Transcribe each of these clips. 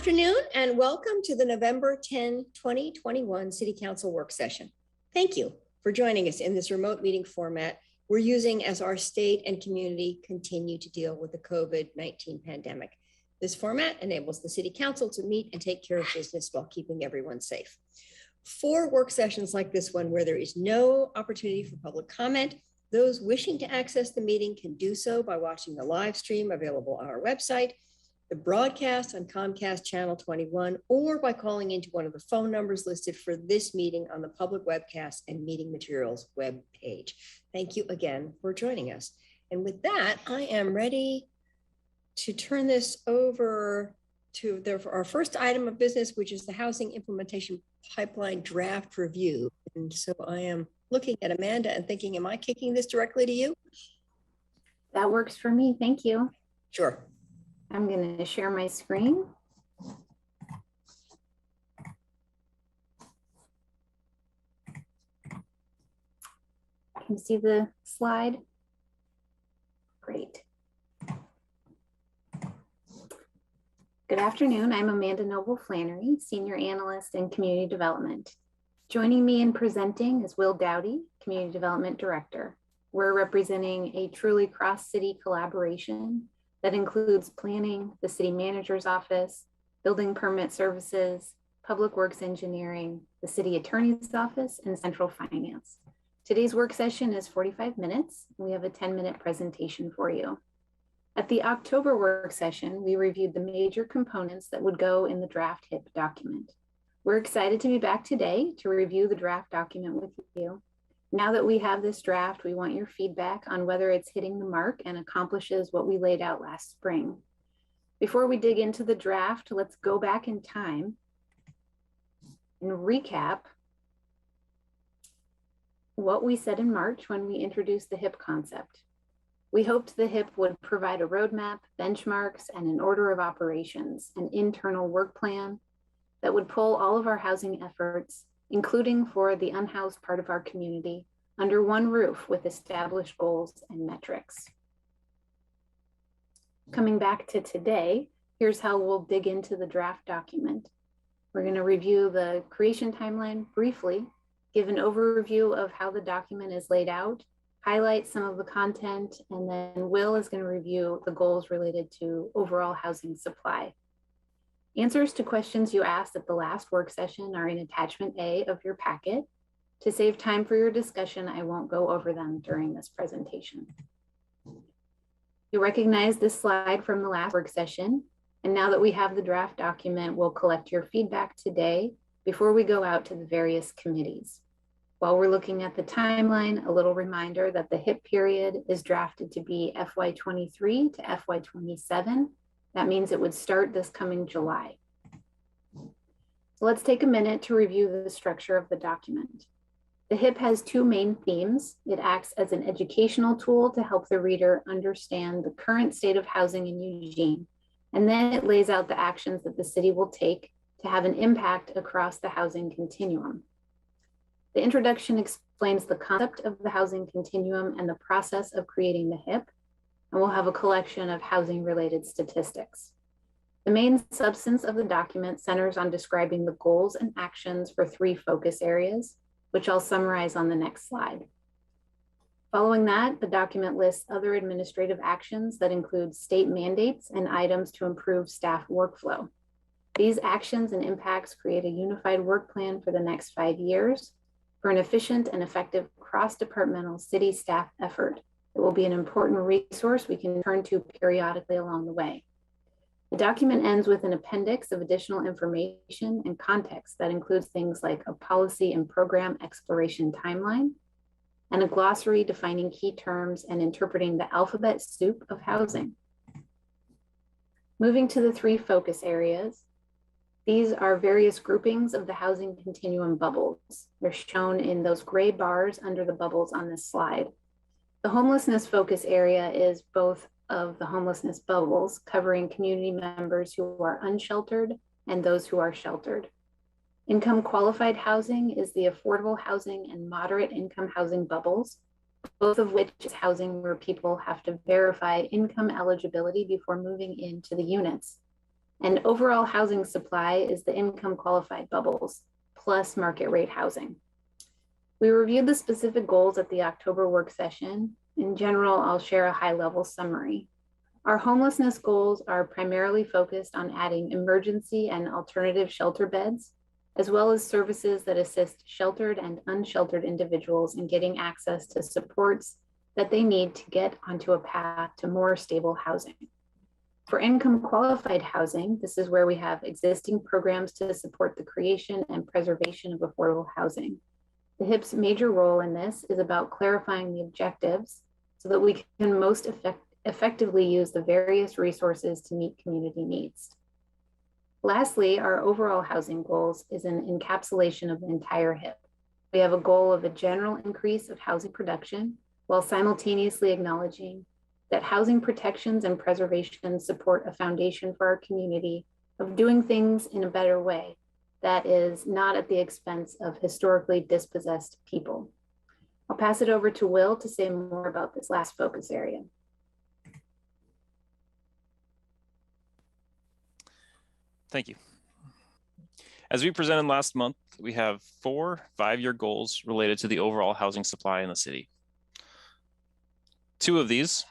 afternoon and welcome to the November 10, 2021 City Council work session. Thank you for joining us in this remote meeting format we're using as our state and community continue to deal with the COVID-19 pandemic. This format enables the City Council to meet and take care of business while keeping everyone safe. For work sessions like this one, where there is no opportunity for public comment, those wishing to access the meeting can do so by watching the live stream available on our website, the broadcast on Comcast Channel 21, or by calling into one of the phone numbers listed for this meeting on the public webcast and meeting materials web page. Thank you again for joining us. And with that, I am ready to turn this over to our first item of business, which is the Housing Implementation Pipeline Draft Review. And so I am looking at Amanda and thinking, am I kicking this directly to you? That works for me, thank you. Sure. I'm going to share my screen. Can you see the slide? Great. Good afternoon, I'm Amanda Noble Flannery, Senior Analyst in Community Development. Joining me in presenting is Will Dowdy, Community Development Director. We're representing a truly cross-city collaboration that includes planning, the city manager's office, building permit services, public works engineering, the city attorney's office, and central finance. Today's work session is 45 minutes. We have a 10-minute presentation for you. At the October work session, we reviewed the major components that would go in the draft HIP document. We're excited to be back today to review the draft document with you. Now that we have this draft, we want your feedback on whether it's hitting the mark and accomplishes what we laid out last spring. Before we dig into the draft, let's go back in time and recap what we said in March when we introduced the HIP concept. We hoped the HIP would provide a roadmap, benchmarks, and an order of operations, an internal work plan that would pull all of our housing efforts, including for the unhoused part of our community, under one roof with established goals and metrics. Coming back to today, here's how we'll dig into the draft document. We're going to review the creation timeline briefly, give an overview of how the document is laid out, highlight some of the content, and then Will is going to review the goals related to overall housing supply. Answers to questions you asked at the last work session are in attachment A of your packet. To save time for your discussion, I won't go over them during this presentation. You recognize this slide from the last work session, and now that we have the draft document, we'll collect your feedback today before we go out to the various committees. While we're looking at the timeline, a little reminder that the HIP period is drafted to be FY23 to FY27. That means it would start this coming July. So let's take a minute to review the structure of the document. The HIP has two main themes. It acts as an educational tool to help the reader understand the current state of housing in Eugene, and then it lays out the actions that the city will take to have an impact across the housing continuum. The introduction explains the concept of the housing continuum and the process of creating the HIP, and we'll have a collection of housing-related statistics. The main substance of the document centers on describing the goals and actions for three focus areas, which I'll summarize on the next slide. Following that, the document lists other administrative actions that include state mandates and items to improve staff workflow. These actions and impacts create a unified work plan for the next 5 years for an efficient and effective cross-departmental city staff effort. It will be an important resource we can turn to periodically along the way. The document ends with an appendix of additional information and context that includes things like a policy and program exploration timeline and a glossary defining key terms and interpreting the alphabet soup of housing. Moving to the three focus areas, these are various groupings of the housing continuum bubbles. They're shown in those gray bars under the bubbles on this slide. The homelessness focus area is both of the homelessness bubbles, covering community members who are unsheltered and those who are sheltered. Income qualified housing is the affordable housing and moderate income housing bubbles, both of which is housing where people have to verify income eligibility before moving into the units. And overall housing supply is the income qualified bubbles plus market rate housing. We reviewed the specific goals at the October work session. In general, I'll share a high-level summary. Our homelessness goals are primarily focused on adding emergency and alternative shelter beds, as well as services that assist sheltered and unsheltered individuals in getting access to supports that they need to get onto a path to more stable housing. For income qualified housing, this is where we have existing programs to support the creation and preservation of affordable housing. The HIP's major role in this is about clarifying the objectives so that we can most effectively use the various resources to meet community needs. Lastly, our overall housing goals is an encapsulation of the entire HIP. We have a goal of a general increase of housing production while simultaneously acknowledging that housing protections and preservation support a foundation for our community of doing things in a better way that is not at the expense of historically dispossessed people. I'll pass it over to Will to say more about this last focus area. Thank you. As we presented last month, we have 4 5-year goals related to the overall housing supply in the city. 2 of these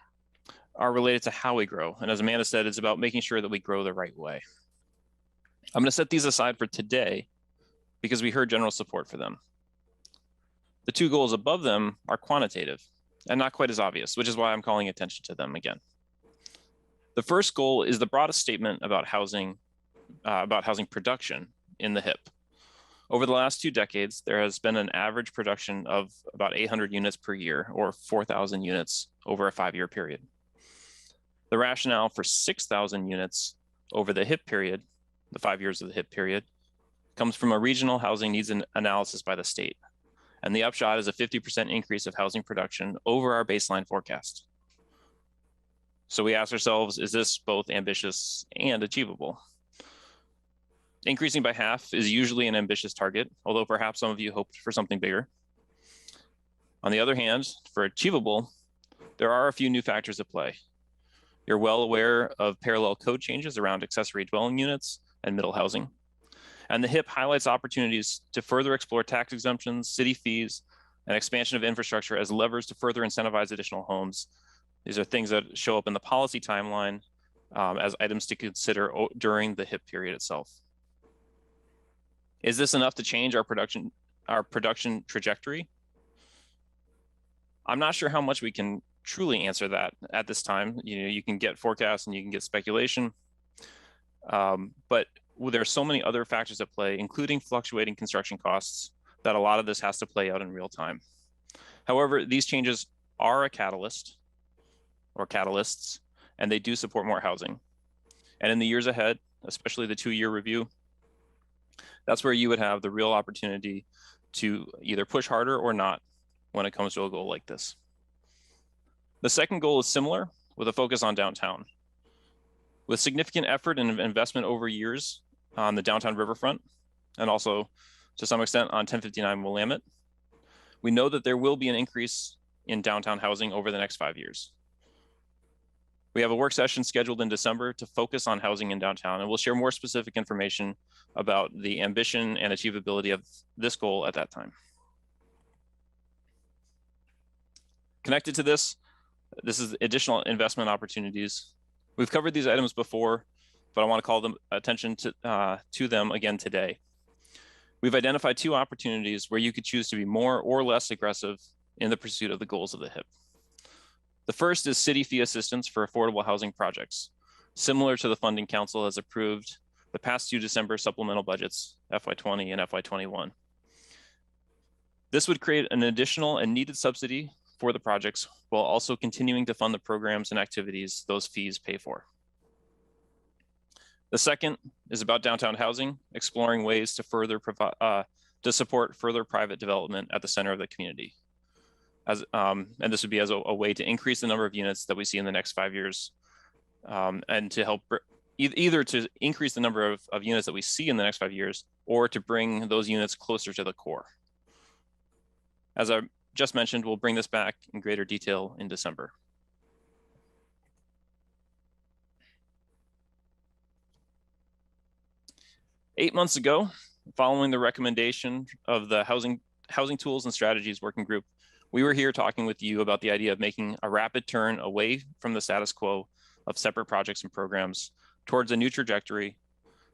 are related to how we grow. And as Amanda said, it's about making sure that we grow the right way. I'm going to set these aside for today because we heard general support for them. The 2 goals above them are quantitative and not quite as obvious, which is why I'm calling attention to them again. The first goal is the broadest statement about housing production in the HIP. Over the last 2 decades, there has been an average production of about 800 units per year, or 4,000 units over a 5-year period. The rationale for 6,000 units over the HIP period, the 5 years of the HIP period, comes from a regional housing needs analysis by the state. And the upshot is a 50% increase of housing production over our baseline forecast. So we ask ourselves, is this both ambitious and achievable? Increasing by half is usually an ambitious target, although perhaps some of you hoped for something bigger. On the other hand, for achievable, there are a few new factors at play. You're well aware of parallel code changes around accessory dwelling units and middle housing. And the HIP highlights opportunities to further explore tax exemptions, city fees, and expansion of infrastructure as levers to further incentivize additional homes. These are things that show up in the policy timeline as items to consider during the HIP period itself. Is this enough to change our production trajectory? I'm not sure how much we can truly answer that at this time. You can get forecasts and you can get speculation, but there are so many other factors at play, including fluctuating construction costs, that a lot of this has to play out in real time. However, these changes are a catalyst or catalysts, and they do support more housing. And in the years ahead, especially the 2-year review, that's where you would have the real opportunity to either push harder or not when it comes to a goal like this. The second goal is similar, with a focus on downtown. With significant effort and investment over years on the downtown riverfront, and also to some extent on 1059 Willamette, we know that there will be an increase in downtown housing over the next 5 years. We have a work session scheduled in December to focus on housing in downtown, and we'll share more specific information about the ambition and achievability of this goal at that time. Connected to this is additional investment opportunities. We've covered these items before, but I want to call them attention to them again today. We've identified 2 opportunities where you could choose to be more or less aggressive in the pursuit of the goals of the HIP. The first is city fee assistance for affordable housing projects, similar to the Funding Council has approved the past 2 December supplemental budgets, FY20 and FY21. This would create an additional and needed subsidy for the projects while also continuing to fund the programs and activities those fees pay for. The second is about downtown housing, exploring ways to further to support further private development at the center of the community. And this would be as a way to increase the number of units that we see in the next 5 years, and to help either to increase the number of units that we see in the next 5 years, or to bring those units closer to the core. As I just mentioned, we'll bring this back in greater detail in December. 8 months ago, following the recommendation of the Housing Tools and Strategies Working Group, we were here talking with you about the idea of making a rapid turn away from the status quo of separate projects and programs towards a new trajectory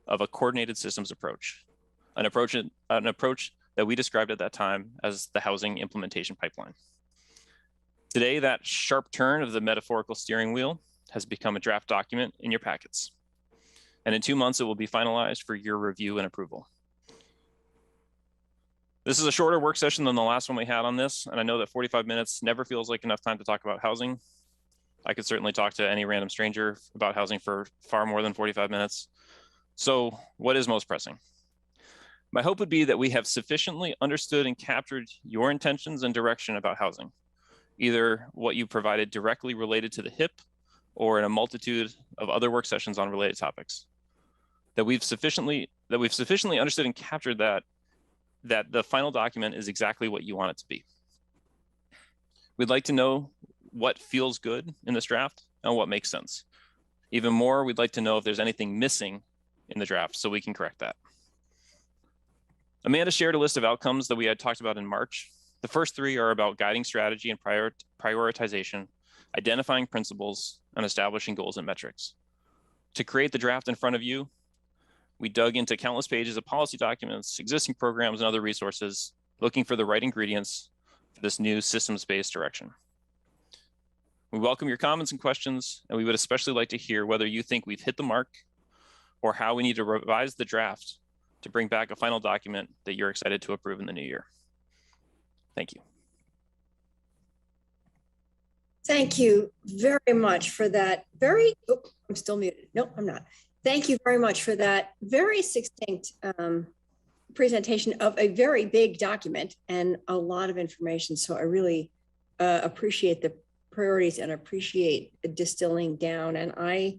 of a coordinated systems approach, an approach that we described at that time as the housing implementation pipeline. Today, that sharp turn of the metaphorical steering wheel has become a draft document in your packets. And in 2 months, it will be finalized for your review and approval. This is a shorter work session than the last one we had on this, and I know that 45 minutes never feels like enough time to talk about housing. I could certainly talk to any random stranger about housing for far more than 45 minutes. So what is most pressing? My hope would be that we have sufficiently understood and captured your intentions and direction about housing, either what you provided directly related to the HIP or in a multitude of other work sessions on related topics. That we've sufficiently understood and captured that the final document is exactly what you want it to be. We'd like to know what feels good in this draft and what makes sense. Even more, we'd like to know if there's anything missing in the draft so we can correct that. Amanda shared a list of outcomes that we had talked about in March. The first 3 are about guiding strategy and prioritization, identifying principles, and establishing goals and metrics. To create the draft in front of you, we dug into countless pages of policy documents, existing programs, and other resources, looking for the right ingredients for this new systems-based direction. We welcome your comments and questions, and we would especially like to hear whether you think we've hit the mark or how we need to revise the draft to bring back a final document that you're excited to approve in the new year. Thank you. Thank you very much for that I'm still muted. No, I'm not. Thank you very much for that very succinct presentation of a very big document and a lot of information. So I really appreciate the priorities and appreciate distilling down. And I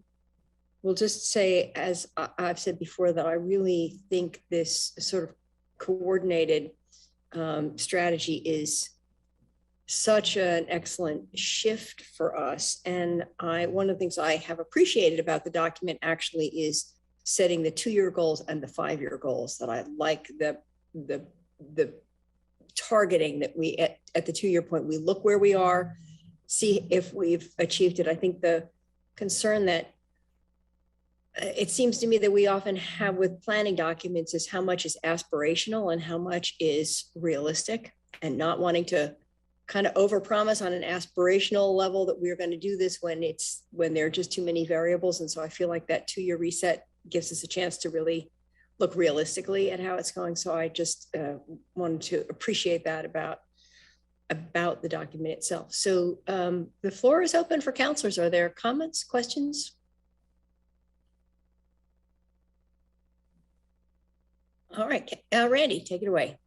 will just say, as I've said before, that I really think this sort of coordinated strategy is such an excellent shift for us. And one of the things I have appreciated about the document actually is setting the 2-year goals and the 5-year goals. That I like the targeting that we at the 2-year point, we look where we are, see if we've achieved it. I think the concern that it seems to me that we often have with planning documents is how much is aspirational and how much is realistic, and not wanting to kind of overpromise on an aspirational level that we're going to do this when there are just too many variables. And so I feel like that 2-year reset gives us a chance to really look realistically at how it's going. So I just wanted to appreciate that about the document itself. So the floor is open for counselors. Are there comments, questions? All right, Randy, take it away.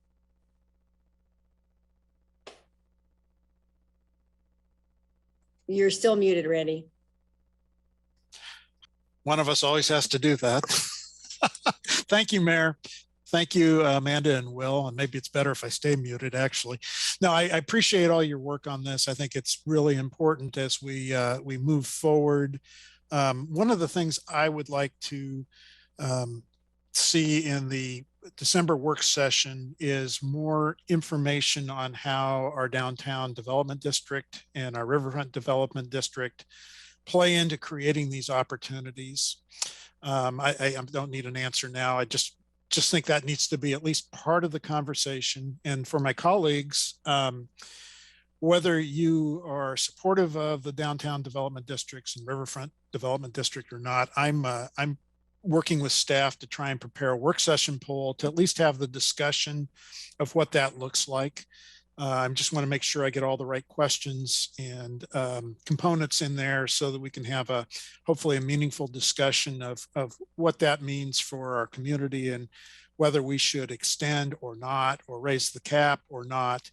You're still muted, Randy. One of us always has to do that. Thank you, Mayor. Thank you, Amanda and Will. And maybe it's better if I stay muted, actually. No, I appreciate all your work on this. I think it's really important as we move forward. One of the things I would like to see in the December work session is more information on how our downtown development district and our riverfront development district play into creating these opportunities. I don't need an answer now. I just think that needs to be at least part of the conversation. And for my colleagues, whether you are supportive of the downtown development districts and riverfront development district or not, I'm working with staff to try and prepare a work session poll to at least have the discussion of what that looks like. I just want to make sure I get all the right questions and components in there so that we can have hopefully a meaningful discussion of what that means for our community and whether we should extend or not, or raise the cap or not.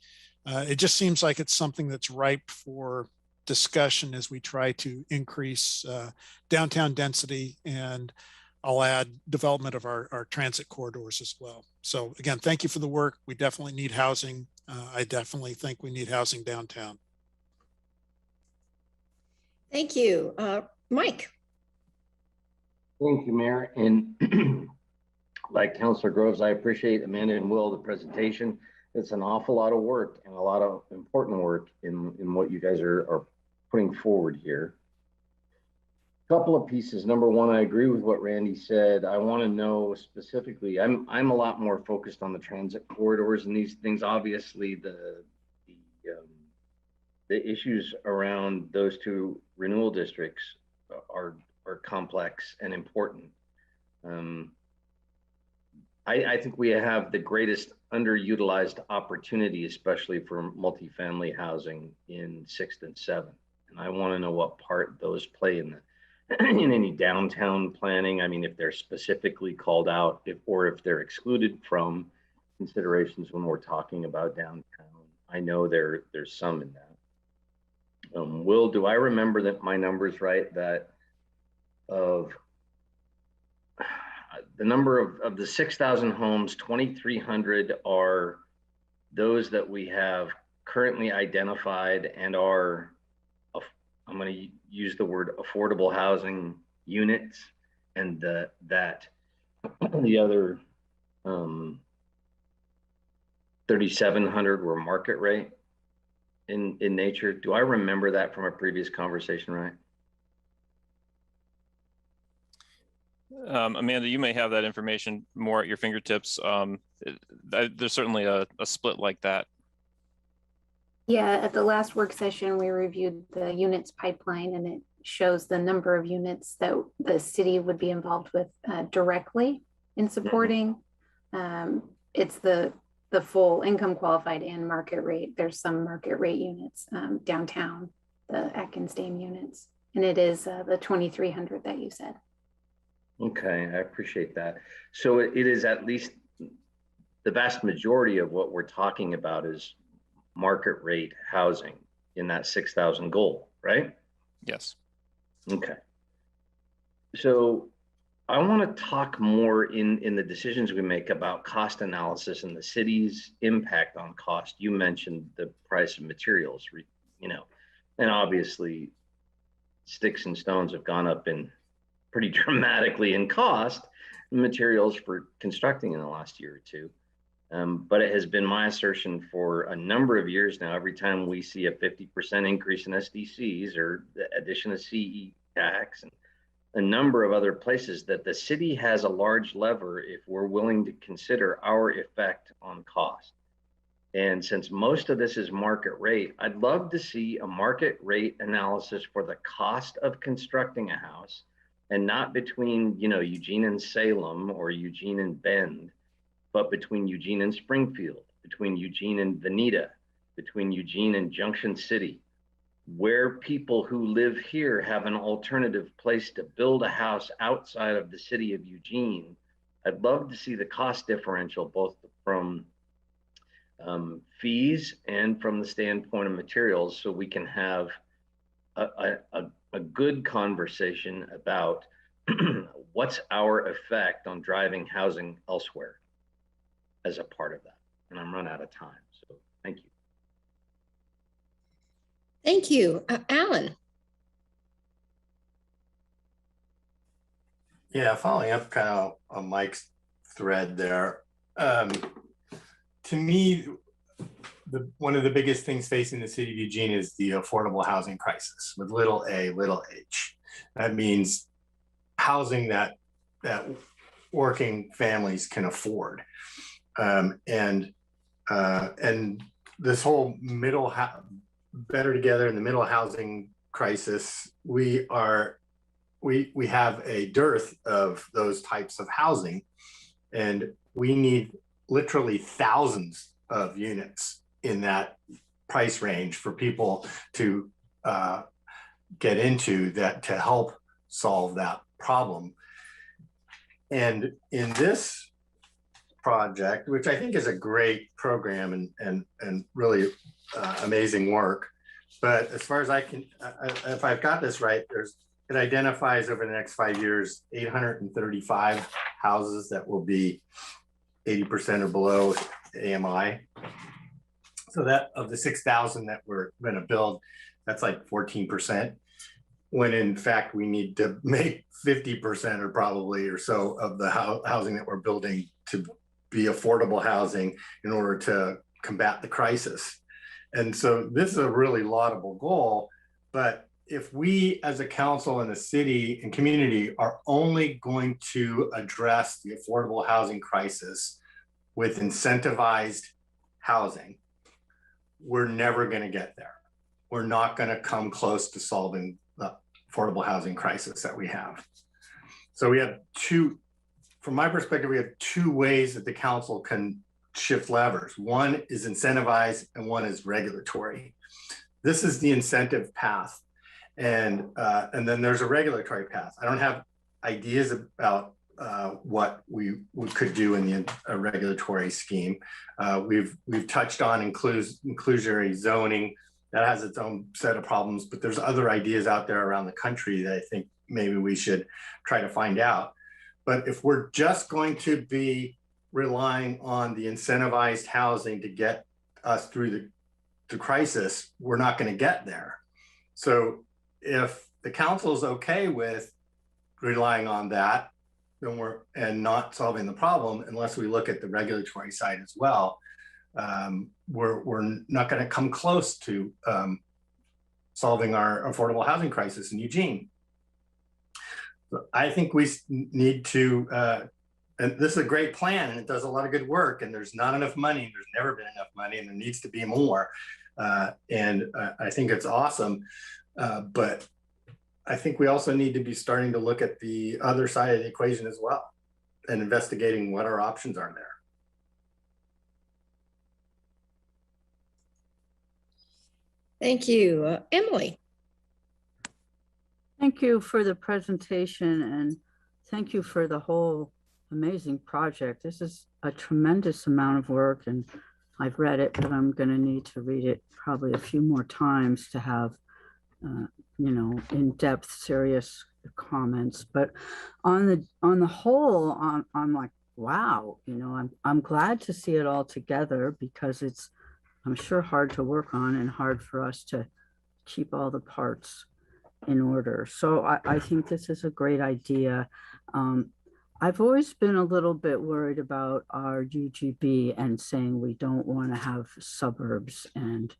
It just seems like it's something that's ripe for discussion as we try to increase downtown density, and I'll add development of our transit corridors as well. So again, thank you for the work. We definitely need housing. I definitely think we need housing downtown. Thank you. Mike. Thank you, Mayor. And like Councilor Groves, I appreciate Amanda and Will, the presentation. It's an awful lot of work and a lot of important work in what you guys are putting forward here. Couple of pieces. Number one, I agree with what Randy said. I want to know specifically, I'm a lot more focused on the transit corridors and these things. Obviously, the issues around those two renewal districts are complex and important. I think we have the greatest underutilized opportunity, especially for multifamily housing in 6th and 7th. And I want to know what part those play in in any downtown planning. I mean, if they're specifically called out, if they're excluded from considerations when we're talking about downtown. I know there's some in that. Will, do I remember that my numbers right, that of the number of the 6,000 homes, 2,300 are those that we have currently identified and are, I'm going to use the word affordable housing units, and that the other 3,700 were market rate in nature. Do I remember that from a previous conversation, right? Amanda, you may have that information more at your fingertips. There's certainly a split like that. Yeah, at the last work session, we reviewed the units pipeline, and it shows the number of units that the city would be involved with directly in supporting. It's the full income qualified and market rate. There's some market rate units downtown, the Atkins Dame units, and it is the 2,300 that you said. Okay, I appreciate that. So it is at least the vast majority of what we're talking about is market rate housing in that 6,000 goal, right? Yes. Okay. So I want to talk more in the decisions we make about cost analysis and the city's impact on cost. You mentioned the price of materials, and obviously sticks and stones have gone up in pretty dramatically in cost, materials for constructing in the last year or two. But it has been my assertion for a number of years now, every time we see a 50% increase in SDCs or the addition of CE tax and a number of other places, that the city has a large lever if we're willing to consider our effect on cost. And since most of this is market rate, I'd love to see a market rate analysis for the cost of constructing a house, and not between, Eugene and Salem or Eugene and Bend, but between Eugene and Springfield, between Eugene and Veneta, between Eugene and Junction City, where people who live here have an alternative place to build a house outside of the city of Eugene. I'd love to see the cost differential, both from fees and from the standpoint of materials, so we can have a good conversation about what's our effect on driving housing elsewhere as a part of that. And I'm run out of time, so thank you. Thank you. Alan. Yeah, following up kind of on Mike's thread there. To me, one of the biggest things facing the city of Eugene is the affordable housing crisis with little a, little h. That means housing that working families can afford. And this whole better together in the middle housing crisis, we have a dearth of those types of housing, and we need literally thousands of units in that price range for people to get into that to help solve that problem. And in this project, which I think is a great program and really amazing work, but as far as I can, if I've got this right, it identifies over the next 5 years 835 houses that will be 80% or below AMI. So that of the 6,000 that we're going to build, that's like 14%. when in fact we need to make 50% or probably or so of the housing that we're building to be affordable housing in order to combat the crisis. And so this is a really laudable goal, but if we as a council and a city and community are only going to address the affordable housing crisis with incentivized housing, we're never going to get there. We're not going to come close to solving the affordable housing crisis that we have. So we have from my perspective, we have two ways that the council can shift levers. One is incentivized and one is regulatory. This is the incentive path. And then there's a regulatory path. I don't have ideas about what we could do in the regulatory scheme. We've touched on inclusionary zoning. That has its own set of problems, but there's other ideas out there around the country that I think maybe we should try to find out. But if we're just going to be relying on the incentivized housing to get us through the crisis, we're not going to get there. So if the council is okay with relying on that, then and not solving the problem, unless we look at the regulatory side as well, we're not going to come close to solving our affordable housing crisis in Eugene. So I think we need to, and this is a great plan and it does a lot of good work, and there's not enough money. There's never been enough money and there needs to be more. And I think it's awesome. But I think we also need to be starting to look at the other side of the equation as well and investigating what our options are there. Thank you. Emily. Thank you for the presentation and thank you for the whole amazing project. This is a tremendous amount of work and I've read it, but I'm going to need to read it probably a few more times to have, you know, in-depth, serious comments. But on the whole, I'm like, wow, you know, I'm glad to see it all together because it's, I'm sure, hard to work on and hard for us to keep all the parts in order. So I think this is a great idea. I've always been a little bit worried about our UGB and saying we don't want to have suburbs and,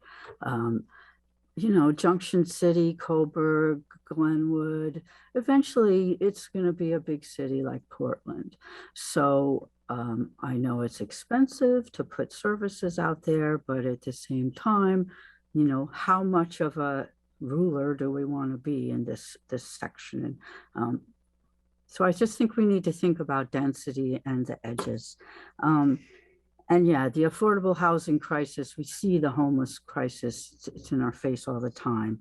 you know, Junction City, Coburg, Glenwood, eventually it's going to be a big city like Portland. So I know it's expensive to put services out there, but at the same time, you know, how much of a ruler do we want to be in this section? So I just think we need to think about density and the edges. And yeah, the affordable housing crisis, we see the homeless crisis, it's in our face all the time,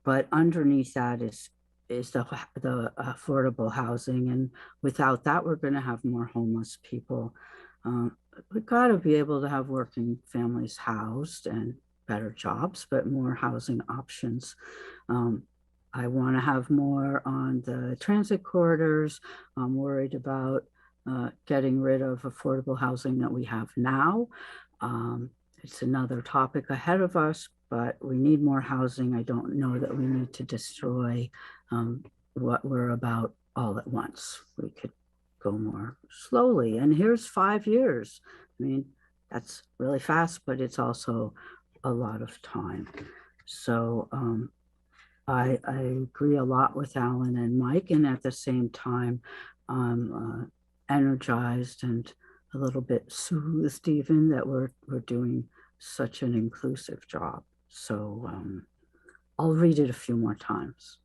but underneath that is the affordable housing. And without that, we're going to have more homeless people. We've got to be able to have working families housed and better jobs, but more housing options. I want to have more on the transit corridors. I'm worried about getting rid of affordable housing that we have now. It's another topic ahead of us, but we need more housing. I don't know that we need to destroy what we're about all at once. We could go more slowly. And here's 5 years. I mean, that's really fast, but it's also a lot of time. So I agree a lot with Alan and Mike, and at the same time, I'm energized and a little bit soothed even that we're doing such an inclusive job. So I'll read it a few more times.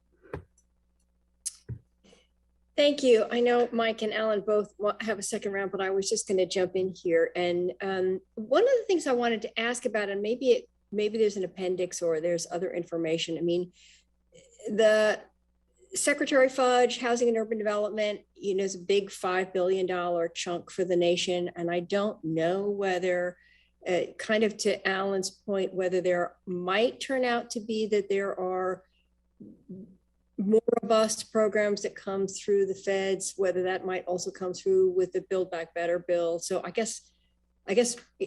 Thank you. I know Mike and Alan both have a second round, but I was just going to jump in here. And one of the things I wanted to ask about, and maybe there's an appendix or there's other information. I mean, the Secretary Fudge, Housing and Urban Development, you know, is a big $5 billion chunk for the nation. And I don't know whether, kind of to Alan's point, whether there might turn out to be that there are more robust programs that come through the feds, whether that might also come through with the Build Back Better bill. So I guess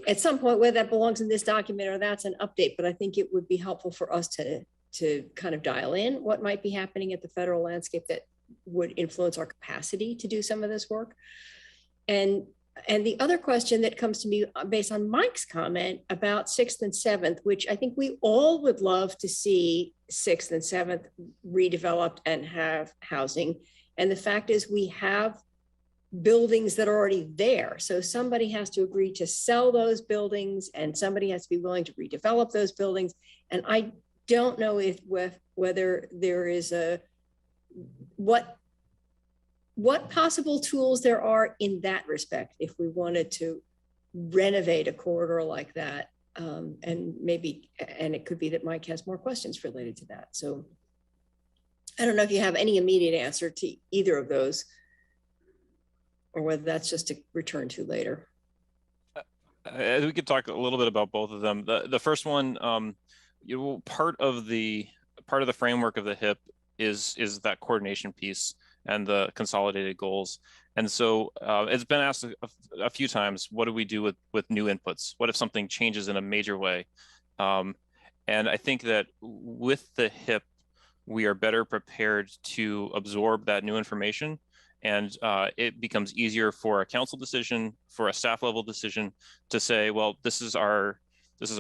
at some point, whether that belongs in this document or that's an update, but I think it would be helpful for us to kind of dial in what might be happening at the federal landscape that would influence our capacity to do some of this work. And the other question that comes to me based on Mike's comment about 6th and 7th, which I think we all would love to see 6th and 7th redeveloped and have housing. And the fact is we have buildings that are already there. So somebody has to agree to sell those buildings and somebody has to be willing to redevelop those buildings. And I don't know whether there is what possible tools there are in that respect if we wanted to renovate a corridor like that. And it could be that Mike has more questions related to that. So I don't know if you have any immediate answer to either of those, or whether that's just to return to later. We could talk a little bit about both of them. The first one, part of the framework of the HIP is that coordination piece and the consolidated goals. And so it's been asked a few times, what do we do with new inputs? What if something changes in a major way? And I think that with the HIP, we are better prepared to absorb that new information. And it becomes easier for a council decision, for a staff level decision to say, well, this is our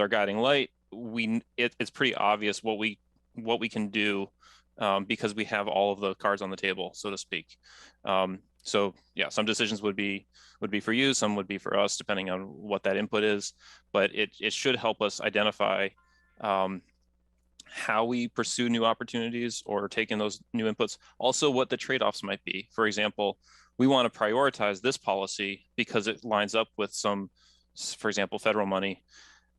guiding light. It's pretty obvious what we can do because we have all of the cards on the table, so to speak. So yeah, some decisions would be for you, some would be for us, depending on what that input is. But it should help us identify how we pursue new opportunities or take in those new inputs. Also, what the trade-offs might be. For example, we want to prioritize this policy because it lines up with some, for example, federal money,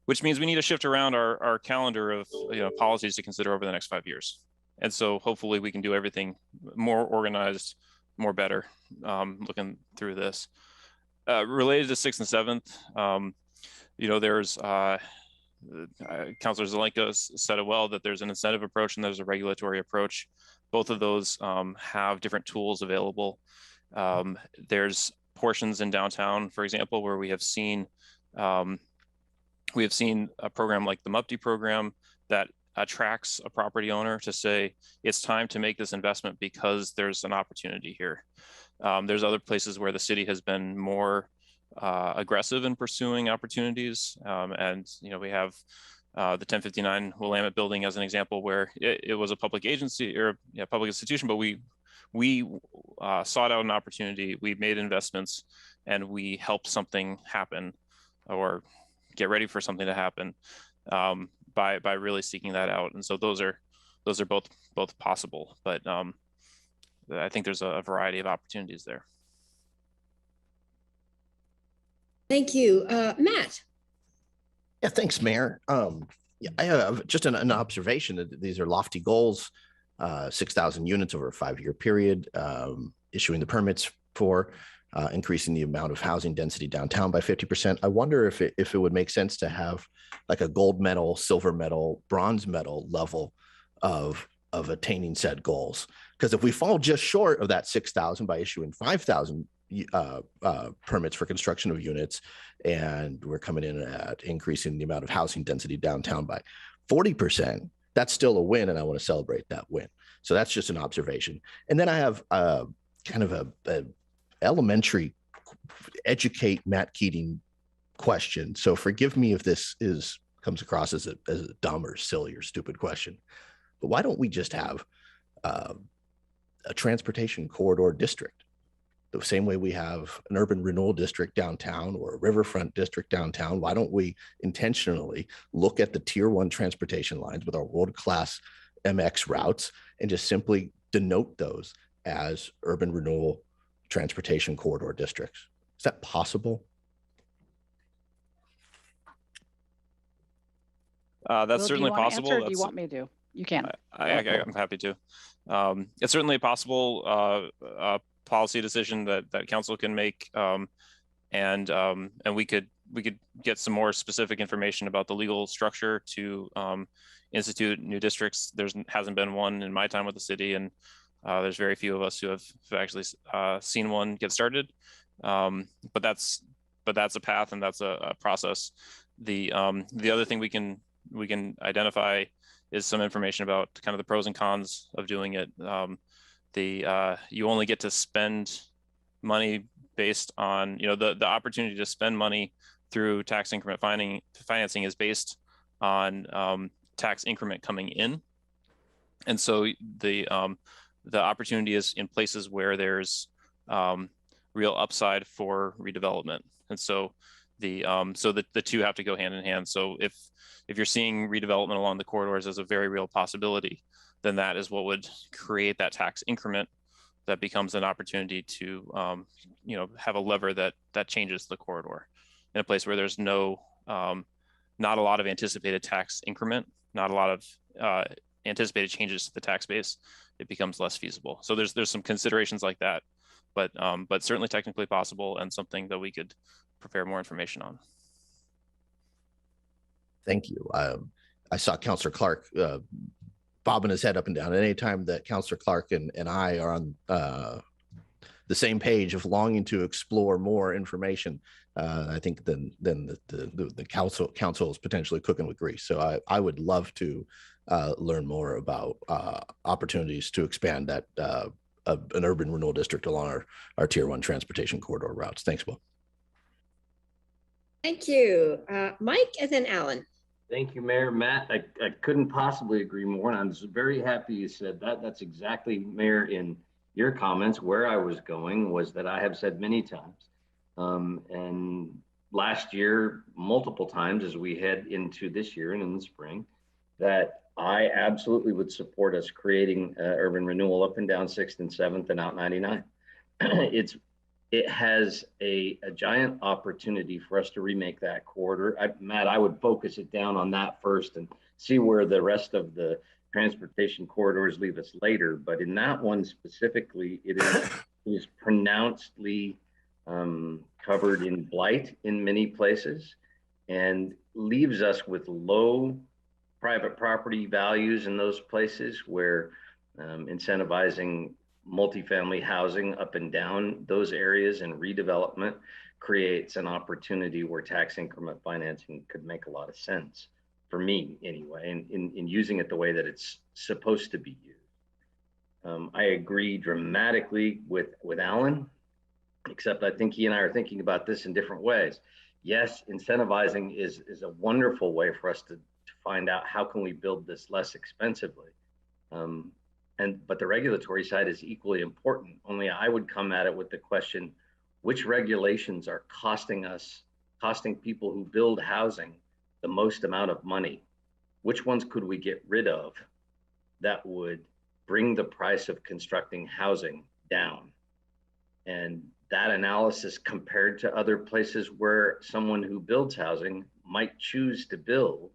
which means we need to shift around our calendar of policies to consider over the next 5 years. And so hopefully we can do everything more organized, more better, looking through this. Related to 6th and 7th, there's Councilor Zelenko said it well, that there's an incentive approach and there's a regulatory approach. Both of those have different tools available. There's portions in downtown, for example, where we have seen a program like the MUPTI program that attracts a property owner to say, it's time to make this investment because there's an opportunity here. There's other places where the city has been more aggressive in pursuing opportunities. And we have the 1059 Willamette building as an example, where it was a public agency or public institution, but we sought out an opportunity, we made investments, and we helped something happen or get ready for something to happen by really seeking that out. And so those are both possible, but I think there's a variety of opportunities there. Thank you. Matt. Yeah, thanks, Mayor. I have just an observation that these are lofty goals, 6,000 units over a 5-year period, issuing the permits for increasing the amount of housing density downtown by 50%. I wonder if it would make sense to have like a gold medal, silver medal, bronze medal level of attaining said goals. Because if we fall just short of that 6,000 by issuing 5,000 permits for construction of units, and we're coming in at increasing the amount of housing density downtown by 40%, that's still a win, and I want to celebrate that win. So that's just an observation. And then I have kind of a elementary educate Matt Keating question. So forgive me if this comes across as a dumb or silly or stupid question, but why don't we just have a transportation corridor district? The same way we have an urban renewal district downtown or a riverfront district downtown. Why don't we intentionally look at the tier 1 transportation lines with our world-class MX routes and just simply denote those as urban renewal transportation corridor districts? Is that possible? That's certainly possible. Answer, or do you want me to? You can. I'm happy to. It's certainly a possible policy decision that council can make, and we could get some more specific information about the legal structure to institute new districts. Hasn't been one in my time with the city, and there's very few of us who have actually seen one get started. But that's a path, and that's a process. The other thing we can identify is some information about kind of the pros and cons of doing it. You only get to spend money based on, the opportunity to spend money through tax increment financing is based on tax increment coming in. And so the opportunity is in places where there's real upside for redevelopment. And so the two have to go hand in hand. So if you're seeing redevelopment along the corridors as a very real possibility, then that is what would create that tax increment that becomes an opportunity to have a lever that changes the corridor in a place where there's not a lot of anticipated tax increment, not a lot of anticipated changes to the tax base. It becomes less feasible. So there's some considerations like that, but certainly technically possible and something that we could prepare more information on. Thank you. I saw Councillor Clark bobbing his head up and down. At any time that Councillor Clark and I are on the same page of longing to explore more information, I think then the council is potentially cooking with grease. So I would love to learn more about opportunities to expand that an urban renewal district along our tier 1 transportation corridor routes. Thanks, Will. Thank you. Mike and then Alan. Thank you, Mayor. Matt, I couldn't possibly agree more. And I'm just very happy you said that. That's exactly, Mayor, in your comments, where I was going was that I have said many times, and last year, multiple times as we head into this year and in the spring, that I absolutely would support us creating urban renewal up and down 6th and 7th and out 99. It has a giant opportunity for us to remake that corridor. Matt, I would focus it down on that first and see where the rest of the transportation corridors leave us later. But in that one specifically, it is pronouncedly covered in blight in many places and leaves us with low private property values in those places where incentivizing multifamily housing up and down those areas and redevelopment creates an opportunity where tax increment financing could make a lot of sense for me anyway, and in using it the way that it's supposed to be used. I agree dramatically with Alan, except I think he and I are thinking about this in different ways. Yes, incentivizing is a wonderful way for us to find out how can we build this less expensively. But the regulatory side is equally important. Only I would come at it with the question, which regulations are costing people who build housing the most amount of money? Which ones could we get rid of that would bring the price of constructing housing down? And that analysis compared to other places where someone who builds housing might choose to build,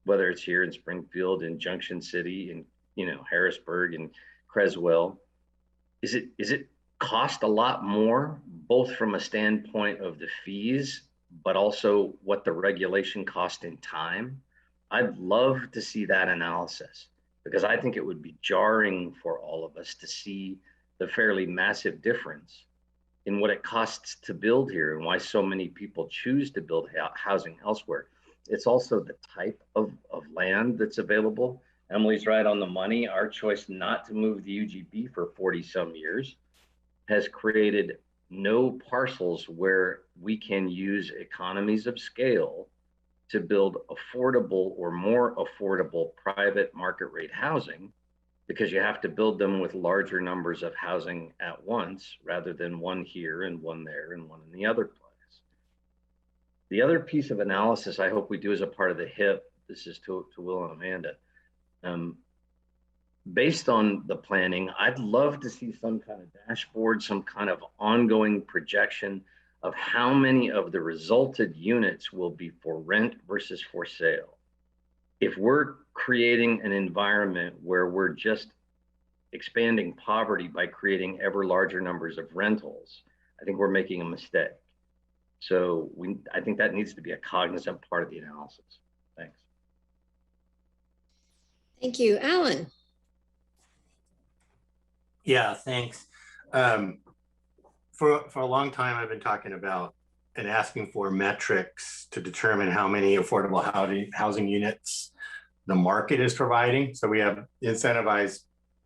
whether it's here in Springfield, in Junction City, in Harrisburg and Creswell, is it cost a lot more, both from a standpoint of the fees, but also what the regulation cost in time? I'd love to see that analysis, because I think it would be jarring for all of us to see the fairly massive difference in what it costs to build here and why so many people choose to build housing elsewhere. It's also the type of land that's available. Emily's right on the money. Our choice not to move the UGB for 40 some years has created no parcels where we can use economies of scale to build affordable or more affordable private market rate housing, because you have to build them with larger numbers of housing at once rather than one here and one there and one in the other place. The other piece of analysis I hope we do as a part of the HIP, this is to Will and Amanda, based on the planning, I'd love to see some kind of dashboard, some kind of ongoing projection of how many of the resulted units will be for rent versus for sale. If we're creating an environment where we're just expanding poverty by creating ever larger numbers of rentals, I think we're making a mistake. So I think that needs to be a cognizant part of the analysis. Thanks. Thank you. Alan. Yeah, thanks. For a long time, I've been talking about and asking for metrics to determine how many affordable housing units the market is providing. So we have incentivized,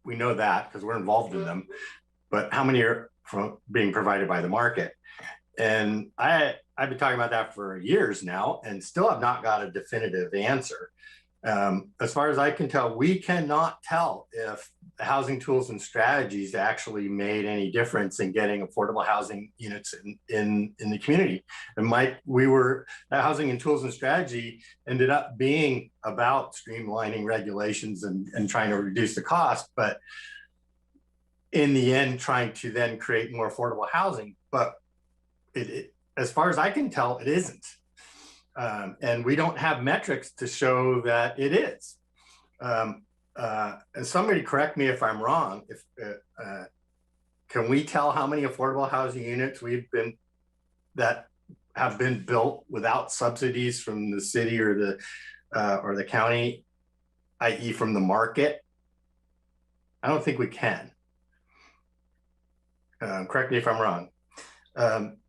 we know that because we're involved in them, but how many are being provided by the market? And I've been talking about that for years now and still have not got a definitive answer. As far as I can tell, we cannot tell if the housing tools and strategies actually made any difference in getting affordable housing units in the community. And Mike, that housing and tools and strategy ended up being about streamlining regulations and trying to reduce the cost, but in the end, trying to then create more affordable housing. But as far as I can tell, it isn't. And we don't have metrics to show that it is. And somebody correct me if I'm wrong. Can we tell how many affordable housing units that have been built without subsidies from the city or the county, i.e. from the market? I don't think we can. Correct me if I'm wrong.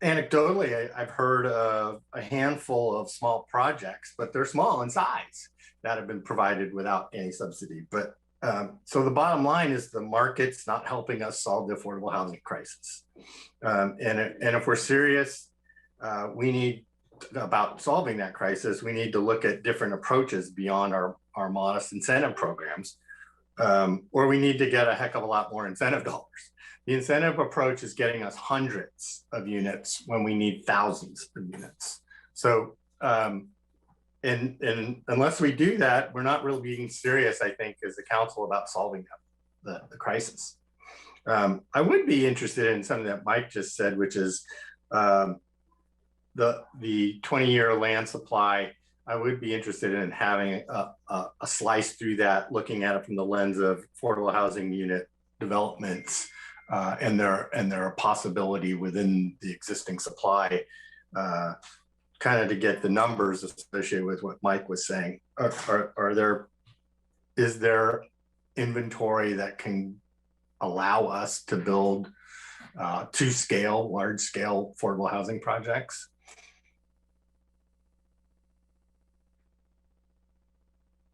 Anecdotally, I've heard of a handful of small projects, but they're small in size, that have been provided without any subsidy. But so the bottom line is the market's not helping us solve the affordable housing crisis. And if we're serious, we need about solving that crisis, we need to look at different approaches beyond our modest incentive programs, or we need to get a heck of a lot more incentive dollars. The incentive approach is getting us hundreds of units when we need thousands of units. So, and unless we do that, we're not really being serious, I think, as a council about solving the crisis. I would be interested in something that Mike just said, which is the 20-year land supply. I would be interested in having a slice through that, looking at it from the lens of affordable housing unit developments. And their possibility within the existing supply, kind of to get the numbers associated with what Mike was saying. Is there inventory that can allow us to build large scale affordable housing projects?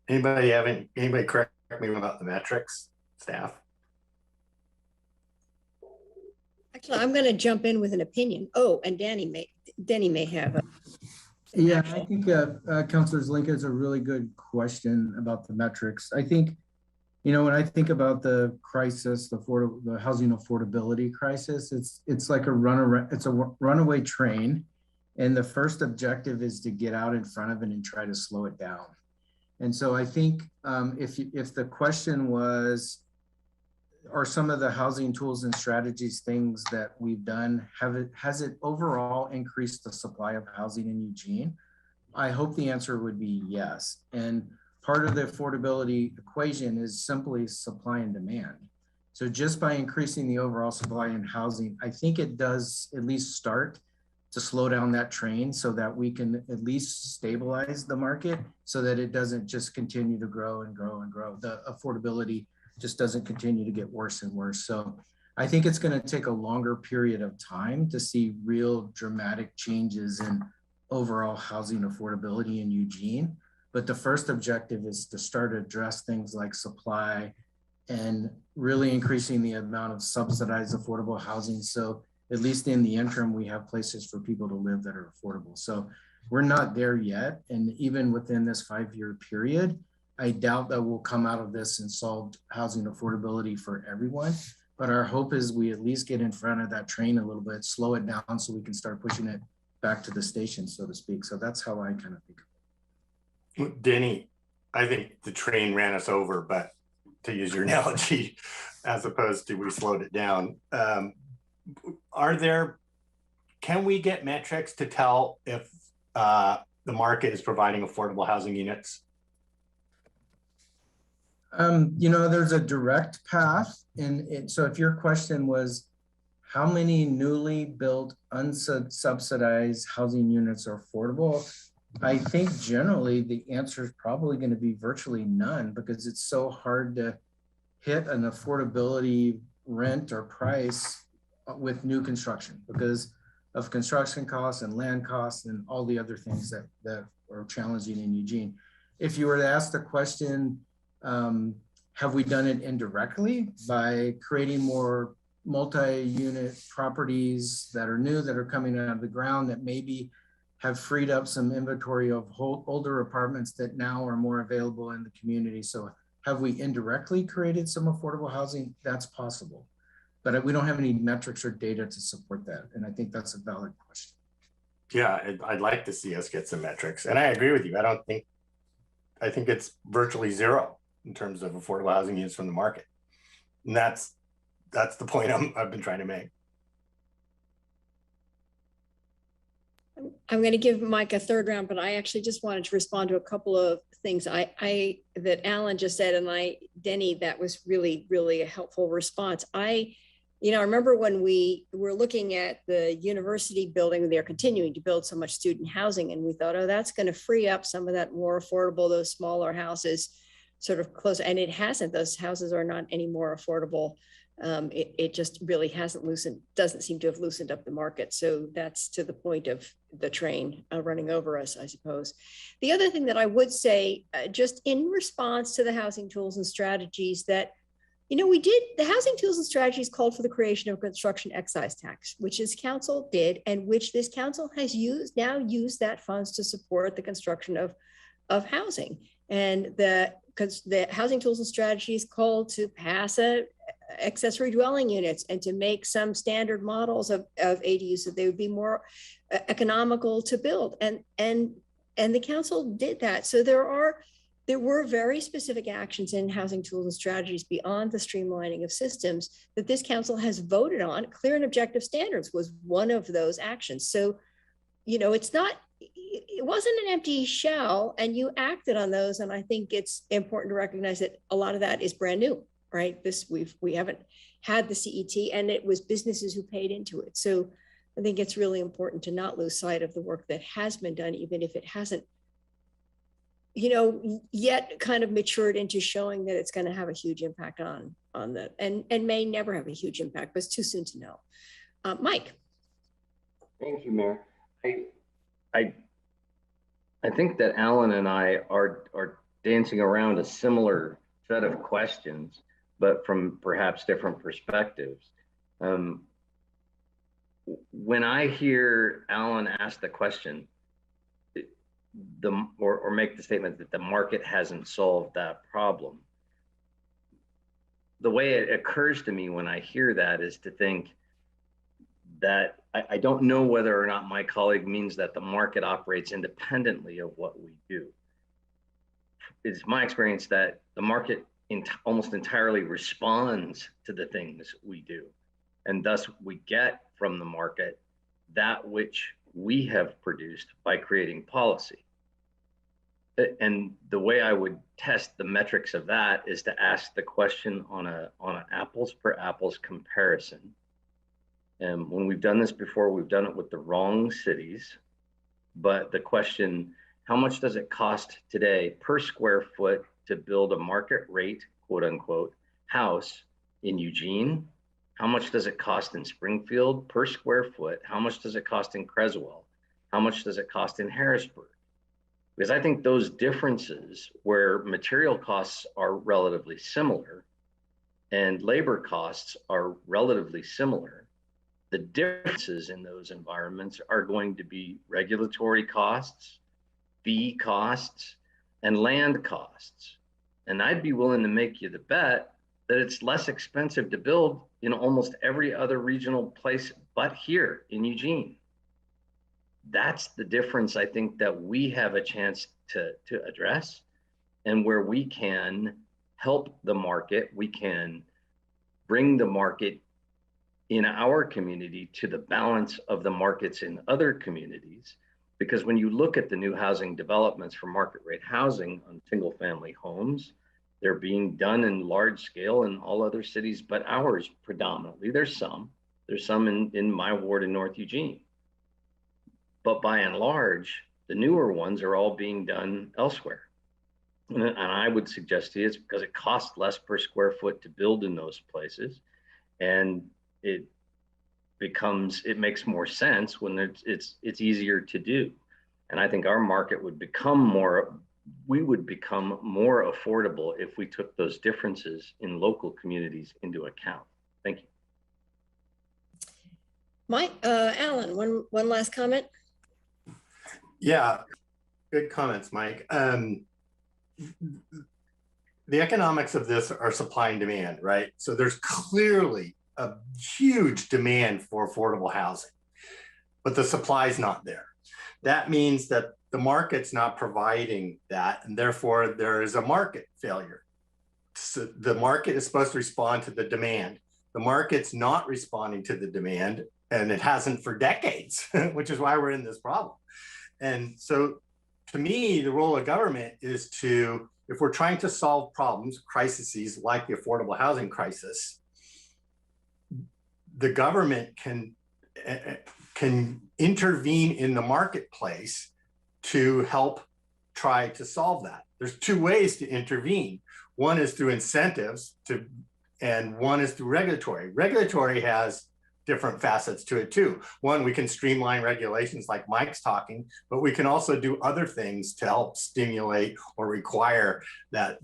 Anybody correct me about the metrics, staff? Actually, I'm going to jump in with an opinion. Oh, and Denny may have. Yeah, I think Councilor Zelenka is a really good question about the metrics. I think, when I think about the crisis, the housing affordability crisis, it's like a runaway train, and the first objective is to get out in front of it and try to slow it down. And so I think if the question was, are some of the housing tools and strategies things that we've done, has it overall increased the supply of housing in Eugene? I hope the answer would be yes. And part of the affordability equation is simply supply and demand. So just by increasing the overall supply in housing, I think it does at least start to slow down that train so that we can at least stabilize the market so that it doesn't just continue to grow and grow and grow. The affordability just doesn't continue to get worse and worse. So I think it's going to take a longer period of time to see real dramatic changes in overall housing affordability in Eugene. But the first objective is to start to address things like supply and really increasing the amount of subsidized affordable housing. So at least in the interim, we have places for people to live that are affordable. So we're not there yet. And even within this 5-year period, I doubt that we'll come out of this and solve housing affordability for everyone. But our hope is we at least get in front of that train a little bit, slow it down so we can start pushing it back to the station, so to speak. So that's how I kind of think of it. Denny, I think the train ran us over, but to use your analogy, as opposed to we slowed it down. Can we get metrics to tell if the market is providing affordable housing units? There's a direct path. And so if your question was, how many newly built unsubsidized housing units are affordable? I think generally the answer is probably going to be virtually none, because it's so hard to hit an affordability rent or price with new construction because of construction costs and land costs and all the other things that are challenging in Eugene. if you were to ask the question, have we done it indirectly by creating more multi-unit properties that are new, that are coming out of the ground, that maybe have freed up some inventory of older apartments that now are more available in the community? So have we indirectly created some affordable housing? That's possible, but we don't have any metrics or data to support that. And I think that's a valid question. Yeah, I'd like to see us get some metrics. And I agree with you. I think it's virtually zero in terms of affordable housing units from the market. And that's the point I've been trying to make. I'm going to give Mike a third round, but I actually just wanted to respond to a couple of things that Alan just said, and Denny, that was really, really a helpful response. I remember when we were looking at the university building, they're continuing to build so much student housing, and we thought, oh, that's going to free up some of that more affordable, those smaller houses sort of close, and it hasn't. Those houses are not any more affordable. It just really doesn't seem to have loosened up the market. So that's to the point of the train running over us, I suppose. The other thing that I would say, just in response to the housing tools and strategies that, the housing tools and strategies called for the creation of a construction excise tax, which this council did, and which this council has used that funds to support the construction of housing. And the housing tools and strategies called to pass accessory dwelling units and to make some standard models of ADUs so they would be more economical to build. And the council did that. So there were very specific actions in housing tools and strategies beyond the streamlining of systems that this council has voted on. Clear and objective standards was one of those actions. So, it wasn't an empty shell, and you acted on those. And I think it's important to recognize that a lot of that is brand new, right? We haven't had the CET, and it was businesses who paid into it. So I think it's really important to not lose sight of the work that has been done, even if it hasn't, yet kind of matured into showing that it's going to have a huge impact on that, and may never have a huge impact, but it's too soon to know. Mike. Thank you, Mayor. I think that Alan and I are dancing around a similar set of questions, but from perhaps different perspectives. When I hear Alan ask the question, or make the statement that the market hasn't solved that problem, the way it occurs to me when I hear that is to think that I don't know whether or not my colleague means that the market operates independently of what we do. It's my experience that the market almost entirely responds to the things we do. And thus we get from the market that which we have produced by creating policy. And the way I would test the metrics of that is to ask the question on an apples per apples comparison. And when we've done this before, we've done it with the wrong cities. But the question, how much does it cost today per square foot to build a market rate, quote unquote, house in Eugene? How much does it cost in Springfield per square foot? How much does it cost in Creswell? How much does it cost in Harrisburg? Because I think those differences where material costs are relatively similar and labor costs are relatively similar, the differences in those environments are going to be regulatory costs, fee costs, and land costs. And I'd be willing to make you the bet that it's less expensive to build in almost every other regional place but here in Eugene. That's the difference I think that we have a chance to address, and where we can help the market, we can bring the market in our community to the balance of the markets in other communities. Because when you look at the new housing developments for market rate housing on single family homes, they're being done in large scale in all other cities, but ours predominantly. There's some in my ward in North Eugene. But by and large, the newer ones are all being done elsewhere. And I would suggest to you it's because it costs less per square foot to build in those places. And it makes more sense when it's easier to do. And I think our market would become more we would become more affordable if we took those differences in local communities into account. Thank you. Mike, Alan, one last comment. Yeah, good comments, Mike. The economics of this are supply and demand, right? So there's clearly a huge demand for affordable housing, but the supply is not there. That means that the market's not providing that, and therefore there is a market failure. So the market is supposed to respond to the demand. The market's not responding to the demand, and it hasn't for decades, which is why we're in this problem. And so to me, the role of government is to, if we're trying to solve problems, crises like the affordable housing crisis, the government can intervene in the marketplace to help try to solve that. There's two ways to intervene. One is through incentives and one is through regulatory. Regulatory has different facets to it too. One, we can streamline regulations like Mike's talking, but we can also do other things to help stimulate or require that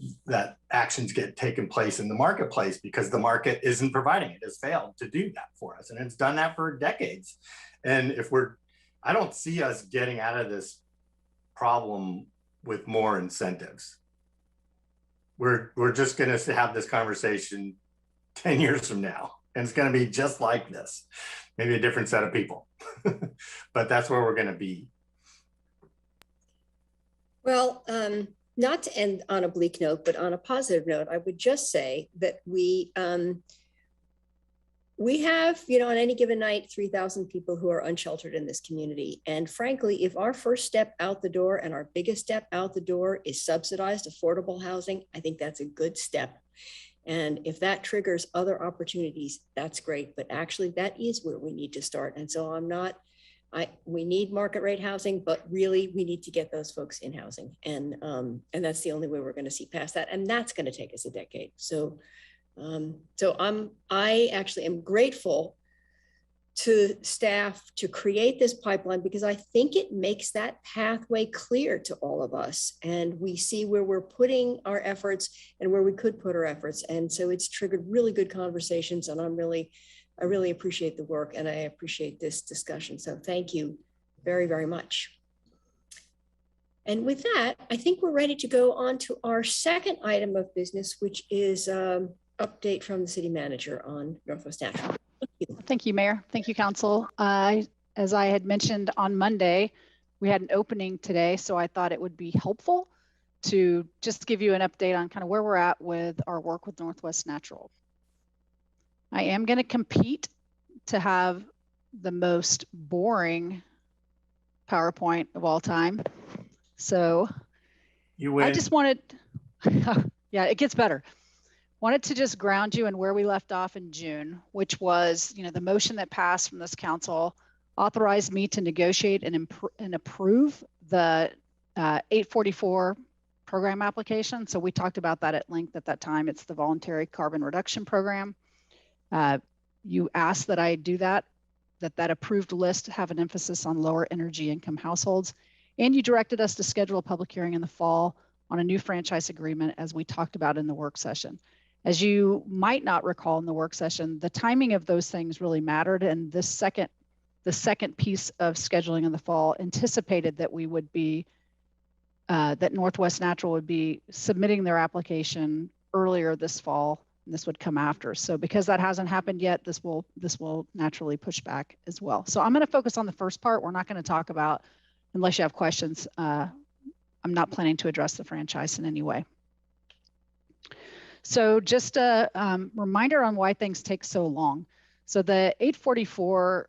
actions get taken place in the marketplace, because the market isn't providing it. It's failed to do that for us, and it's done that for decades. And I don't see us getting out of this problem with more incentives. We're just going to have this conversation 10 years from now, and it's going to be just like this, maybe a different set of people, but that's where we're going to be. Well, Not to end on a bleak note, but on a positive note, I would just say that we have, on any given night, 3,000 people who are unsheltered in this community. And frankly, if our first step out the door and our biggest step out the door is subsidized affordable housing, I think that's a good step. And if that triggers other opportunities, that's great. But actually, that is where we need to start. And so we need market rate housing, but really we need to get those folks in housing. And that's the only way we're going to see past that. And that's going to take us a decade. So I actually am grateful to staff to create this pipeline, because I think it makes that pathway clear to all of us, and we see where we're putting our efforts and where we could put our efforts. And so it's triggered really good conversations, and I really appreciate the work, and I appreciate this discussion. So thank you very, very much. And with that, I think we're ready to go on to our second item of business, which is update from the city manager on Northwest Natural. Thank you, Mayor. Thank you, Council. As I had mentioned on Monday, we had an opening today, so I thought it would be helpful to just give you an update on kind of where we're at with our work with Northwest Natural. I am going to compete to have the most boring PowerPoint of all time. So you win. I just wanted, yeah, it gets better. Wanted to just ground you in where we left off in June, which was, the motion that passed from this council authorized me to negotiate and approve the 844 program application. So we talked about that at length at that time. It's the voluntary carbon reduction program. You asked that I do that approved list have an emphasis on lower energy income households. And you directed us to schedule a public hearing in the fall on a new franchise agreement, as we talked about in the work session. As you might not recall in the work session, the timing of those things really mattered. And the second piece of scheduling in the fall anticipated that we would be, that Northwest Natural would be submitting their application earlier this fall, and this would come after. So because that hasn't happened yet, this will naturally push back as well. So I'm going to focus on the first part. We're not going to talk about, unless you have questions, I'm not planning to address the franchise in any way. So just a reminder on why things take so long. So the 844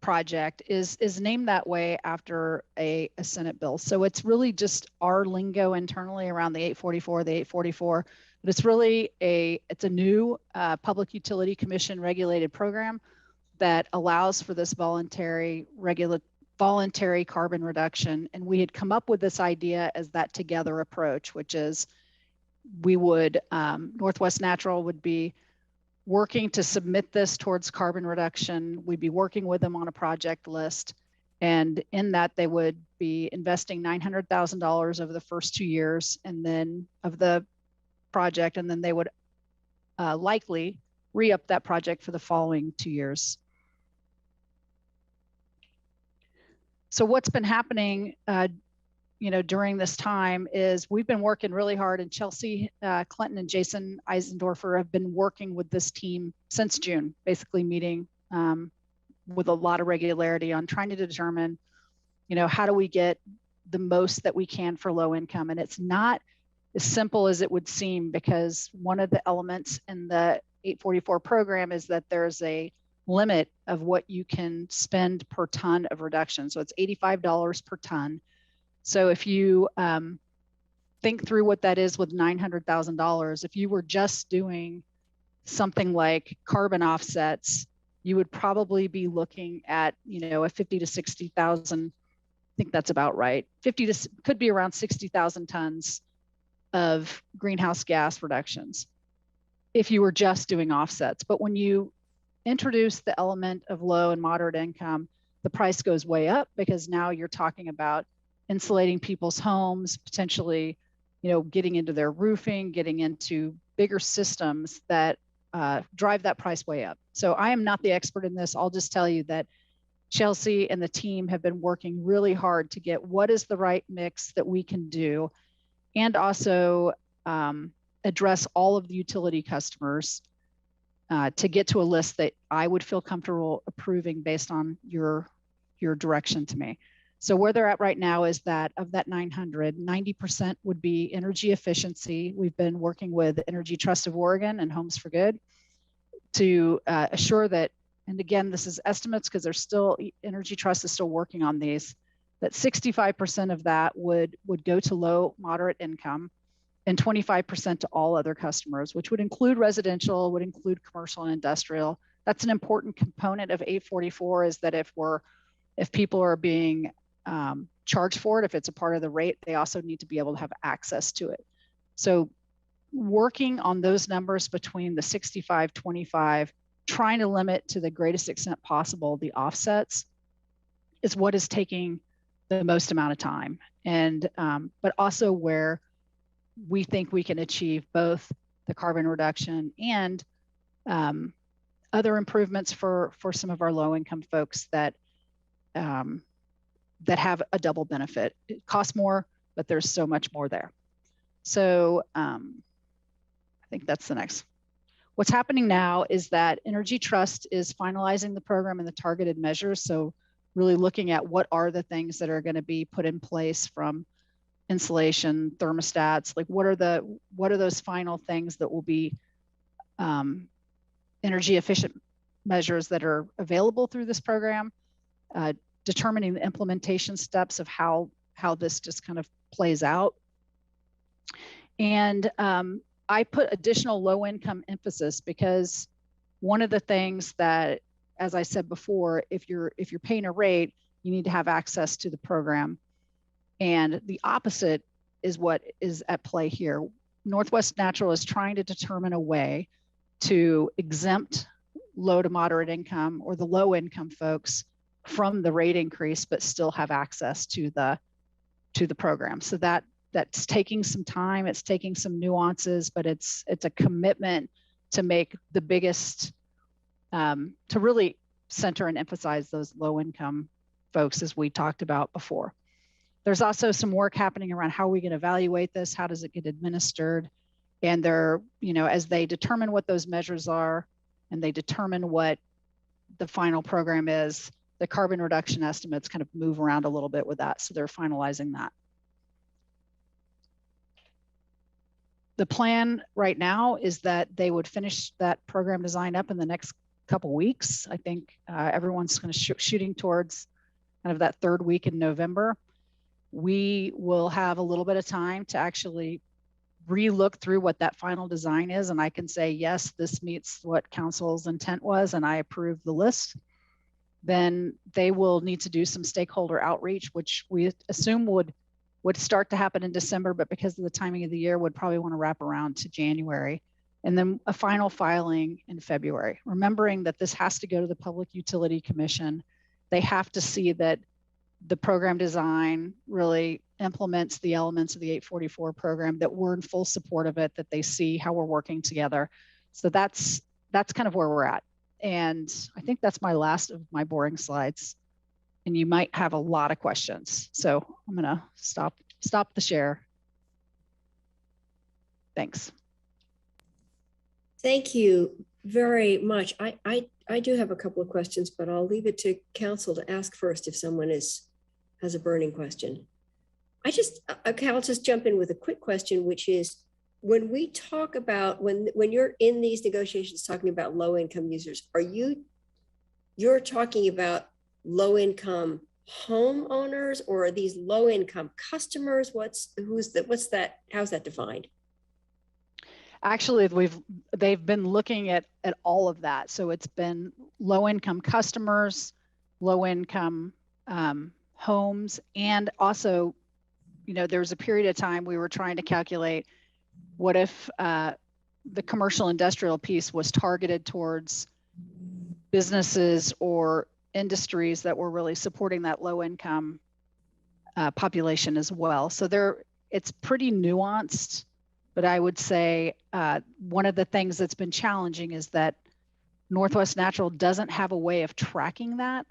project is named that way after a Senate bill. So it's really just our lingo internally around the 844, but it's really it's a new Public Utility Commission regulated program that allows for this voluntary carbon reduction. And we had come up with this idea as that together approach, which is we would, Northwest Natural would be working to submit this towards carbon reduction. We'd be working with them on a project list. And in that, they would be investing $900,000 over the first 2 years and then of the project, and then they would likely re-up that project for the following 2 years. So what's been happening during this time is we've been working really hard, and Chelsea Clinton and Jason Eisendorfer have been working with this team since June, basically meeting with a lot of regularity on trying to determine, how do we get the most that we can for low income. And it's not as simple as it would seem, because one of the elements in the 844 program is that there's a limit of what you can spend per ton of reduction. So it's $85 per ton. So if you think through what that is with $900,000, if you were just doing something like carbon offsets, you would probably be looking at, a 50 to 60,000. I think that's about right. Could be around 60,000 tons of greenhouse gas reductions if you were just doing offsets. But when you introduce the element of low and moderate income, the price goes way up, because now you're talking about insulating people's homes, potentially, getting into their roofing, getting into bigger systems that drive that price way up. So I am not the expert in this. I'll just tell you that Chelsea and the team have been working really hard to get what is the right mix that we can do, and also address all of the utility customers to get to a list that I would feel comfortable approving based on your direction to me. So where they're at right now is that of that 900, 90% would be energy efficiency. We've been working with Energy Trust of Oregon and Homes for Good to assure that, and again, this is estimates because there's still, Energy Trust is still working on these, that 65% of that would go to low, moderate income, and 25% to all other customers, which would include residential, would include commercial and industrial. That's an important component of 844, is that if people are being charged for it, if it's a part of the rate, they also need to be able to have access to it. So working on those numbers between the 65-25, trying to limit to the greatest extent possible the offsets, is what is taking the most amount of time. And but also where we think we can achieve both the carbon reduction and other improvements for some of our low income folks that that have a double benefit. It costs more, but there's so much more there. So I think that's the next. What's happening now is that Energy Trust is finalizing the program and the targeted measures. So really looking at what are the things that are going to be put in place, from insulation, thermostats, like what are those final things that will be energy efficient measures that are available through this program, determining the implementation steps of how this just kind of plays out. And I put additional low income emphasis, because one of the things that, as I said before, if you're paying a rate, you need to have access to the program. And the opposite is what is at play here. Northwest Natural is trying to determine a way to exempt low to moderate income, or the low income folks, from the rate increase, but still have access to the program. So that's taking some time, it's taking some nuances, but it's a commitment to make the biggest, to really center and emphasize those low income folks, as we talked about before. There's also some work happening around how we can evaluate this, how does it get administered, and they're, as they determine what those measures are, and they determine what the final program is, the carbon reduction estimates kind of move around a little bit with that. So they're finalizing that. The plan right now is that they would finish that program design up in the next couple weeks. I think everyone's kind of shooting towards kind of that third week in November. We will have a little bit of time to actually re-look through what that final design is. And I can say, yes, this meets what council's intent was, and I approve the list. Then they will need to do some stakeholder outreach, which we assume would start to happen in December, but because of the timing of the year, would probably want to wrap around to January. And then a final filing in February, remembering that this has to go to the Public Utility Commission. They have to see that the program design really implements the elements of the 844 program, that we're in full support of it, that they see how we're working together. So that's kind of where we're at. And I think that's my last of my boring slides. And you might have a lot of questions. So I'm gonna stop the share. Thanks. Thank you very much. I do have a couple of questions, but I'll leave it to council to ask first if someone has a burning question. Okay, I'll just jump in with a quick question, which is, when we talk about, when you're in these negotiations talking about low income users, you're talking about low income homeowners, or are these low income customers? How's that defined? Actually, they've been looking at all of that. So it's been low income customers, low income homes, and also, there was a period of time we were trying to calculate what if the commercial industrial piece was targeted towards businesses or industries that were really supporting that low income population as well. So it's pretty nuanced, but I would say one of the things that's been challenging is that Northwest Natural doesn't have a way of tracking that.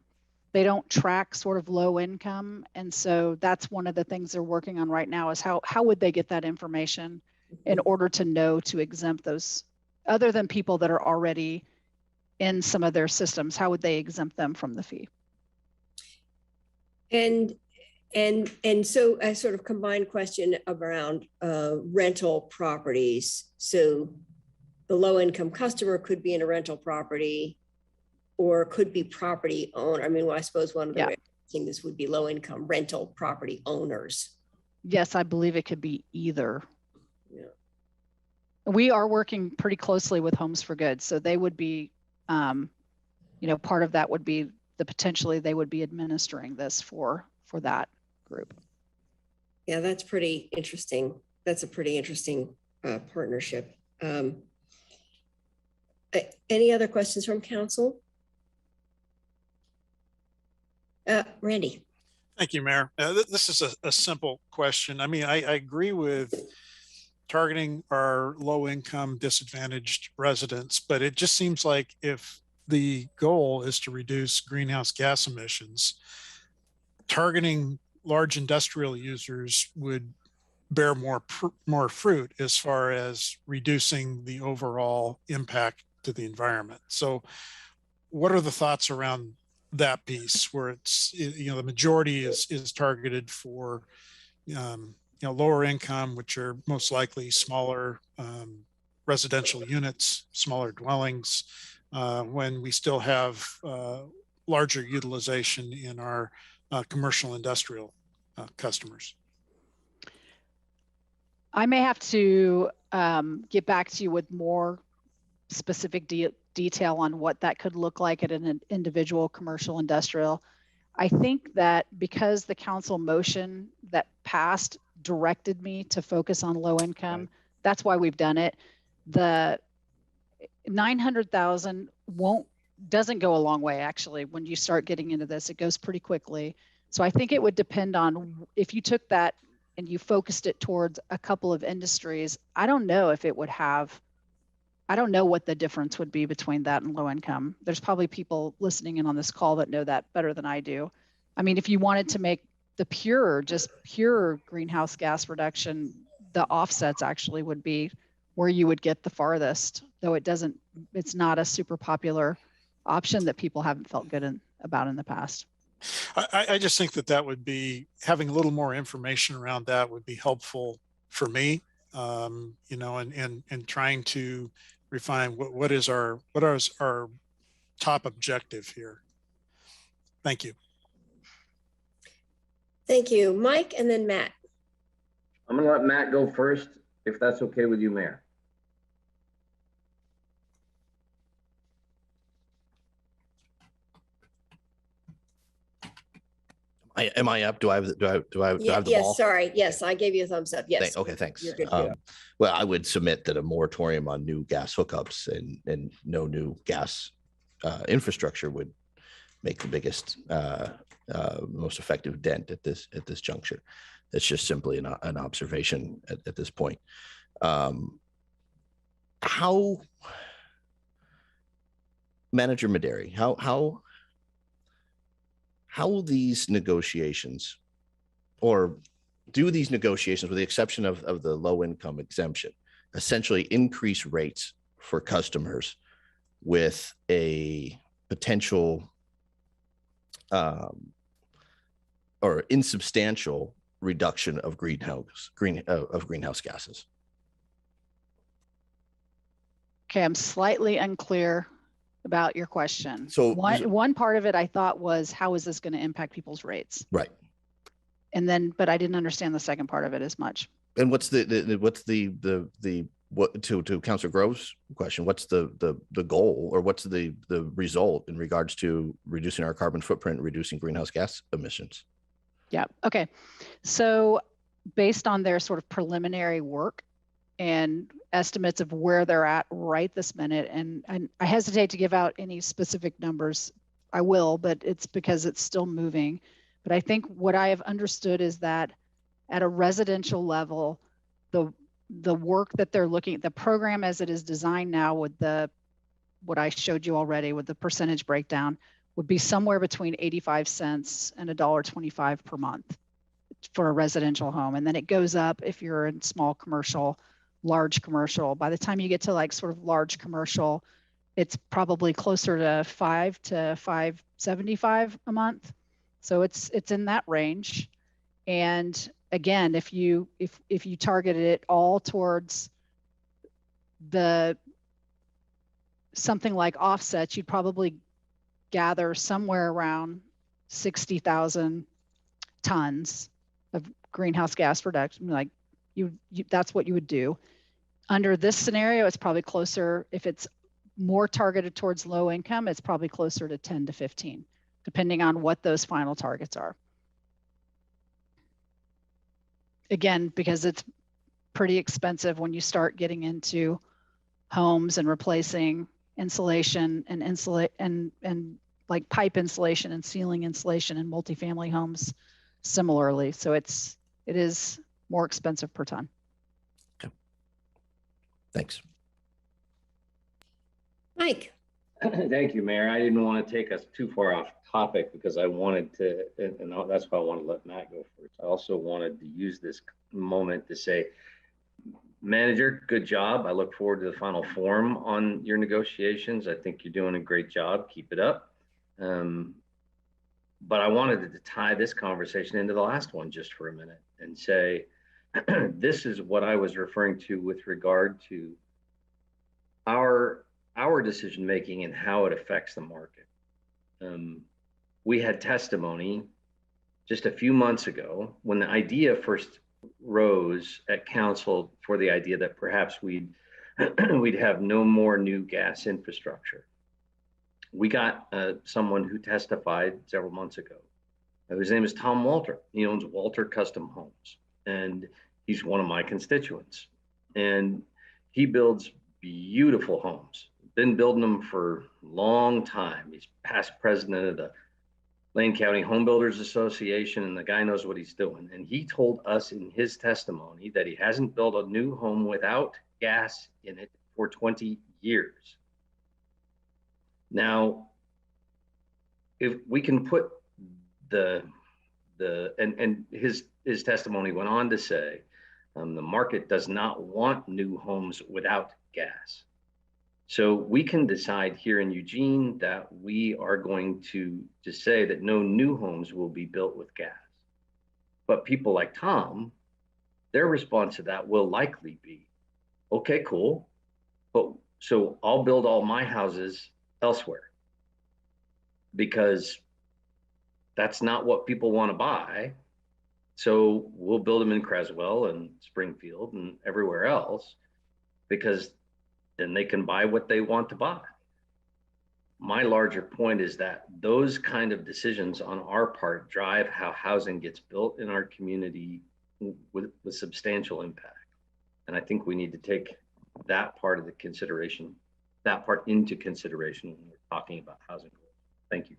They don't track sort of low income. And so that's one of the things they're working on right now, is how would they get that information in order to know to exempt those, other than people that are already in some of their systems, how would they exempt them from the fee? And so a sort of combined question around rental properties. So the low income customer could be in a rental property, or could be property owner. I mean, well, I suppose one of the things this would be low income rental property owners. Yes, I believe it could be either. Yeah. We are working pretty closely with Homes for Good. So they would be, part of that would be potentially they would be administering this for that group. Yeah, that's pretty interesting. That's a pretty interesting partnership. Any other questions from council? Randy. Thank you, Mayor. This is a simple question. I mean, I agree with targeting our low income disadvantaged residents, but it just seems like if the goal is to reduce greenhouse gas emissions, targeting large industrial users would bear more fruit as far as reducing the overall impact to the environment. So what are the thoughts around that piece, where it's, the majority is targeted for lower income, which are most likely smaller residential units, smaller dwellings, when we still have larger utilization in our commercial industrial customers? I may have to get back to you with more specific detail on what that could look like at an individual commercial industrial. I think that because the council motion that passed directed me to focus on low income, that's why we've done it. The 900,000 doesn't go a long way, actually. When you start getting into this, it goes pretty quickly. So I think it would depend on if you took that and you focused it towards a couple of industries. I don't know if it would have, I don't know what the difference would be between that and low income. There's probably people listening in on this call that know that better than I do. I mean, if you wanted to make the pure greenhouse gas reduction, the offsets actually would be where you would get the farthest, though it's not a super popular option that people haven't felt good about in the past. I just think that would be, having a little more information around that would be helpful for me, and trying to refine what is our top objective here. Thank you. Thank you, Mike, and then Matt. I'm going to let Matt go first, if that's okay with you, Mayor. Am I up? Do I have the Yes, ball? sorry. Yes, I gave you a thumbs up. Yes. Okay, thanks. You're good to go. Well, I would submit that a moratorium on new gas hookups and no new gas infrastructure would make the biggest most effective dent at this juncture. It's just simply an observation at this point. How, Manager Maderi, how will these negotiations, or do these negotiations, with the exception of the low income exemption, essentially increase rates for customers with a potential or insubstantial reduction of greenhouse gases? Okay, I'm slightly unclear about your question. So one part of it I thought was, how is this going to impact people's rates? Right. And then, but I didn't understand the second part of it as much. And what's what to Councilor Grove's question? What's the goal, or what's the result in regards to reducing our carbon footprint, reducing greenhouse gas emissions? Yeah. Okay. So based on their sort of preliminary work and estimates of where they're at right this minute, and I hesitate to give out any specific numbers. I will, but it's because it's still moving. But I think what I have understood is that at a residential level, the work that they're looking at, the program as it is designed now with what I showed you already with the percentage breakdown, would be somewhere between 85 cents and $1.25 per month for a residential home. And then it goes up if you're in small commercial, large commercial. By the time you get to like sort of large commercial, it's probably closer to $5 to $5.75 a month. So it's in that range. And again, if you targeted it all towards something like offsets, you'd probably gather somewhere around 60,000 tons of greenhouse gas reduction. Like that's what you would do. Under this scenario, it's probably closer, if it's more targeted towards low income, it's probably closer to 10 to 15, depending on what those final targets are. Again, because it's pretty expensive when you start getting into homes and replacing insulation and like pipe insulation and ceiling insulation in multifamily homes similarly. So it is more expensive per ton. Okay. Thanks. Mike. Thank you, Mayor. I didn't want to take us too far off topic because I wanted to, and that's why I wanted to let Matt go first. I also wanted to use this moment to say, Manager, good job. I look forward to the final form on your negotiations. I think you're doing a great job. Keep it up. But I wanted to tie this conversation into the last one just for a minute and say, this is what I was referring to with regard to our decision-making and how it affects the market. We had testimony just a few months ago when the idea first rose at council for the idea that perhaps we'd have no more new gas infrastructure. We got someone who testified several months ago. His name is Tom Walter. He owns Walter Custom Homes, and he's one of my constituents. And he builds beautiful homes. Been building them for a long time. He's past president of the Lane County Home Builders Association, and the guy knows what he's doing. And he told us in his testimony that he hasn't built a new home without gas in it for 20 years. Now, if we can put and his testimony went on to say, the market does not want new homes without gas. So we can decide here in Eugene that we are going to say that no new homes will be built with gas. But people like Tom, their response to that will likely be, okay, cool. But so I'll build all my houses elsewhere because that's not what people want to buy. So we'll build them in Creswell and Springfield and everywhere else because then they can buy what they want to buy. My larger point is that those kind of decisions on our part drive how housing gets built in our community with substantial impact. And I think we need to take that part into consideration when we're talking about housing goals. Thank you.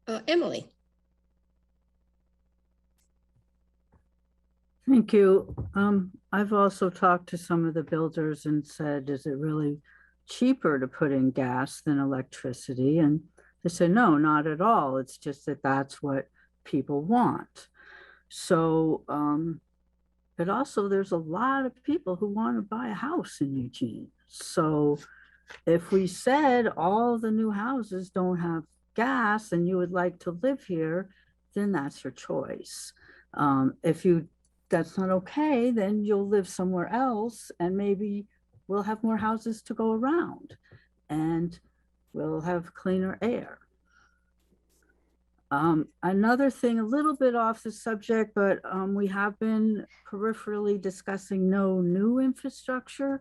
Emily. Thank you. I've also talked to some of the builders and said, is it really cheaper to put in gas than electricity? And they said, no, not at all. It's just that that's what people want. So, but also there's a lot of people who want to buy a house in Eugene. So if we said all the new houses don't have gas and you would like to live here, then that's your choice. If that's not okay, then you'll live somewhere else and maybe we'll have more houses to go around and we'll have cleaner air. Another thing, a little bit off the subject, but we have been peripherally discussing no new infrastructure.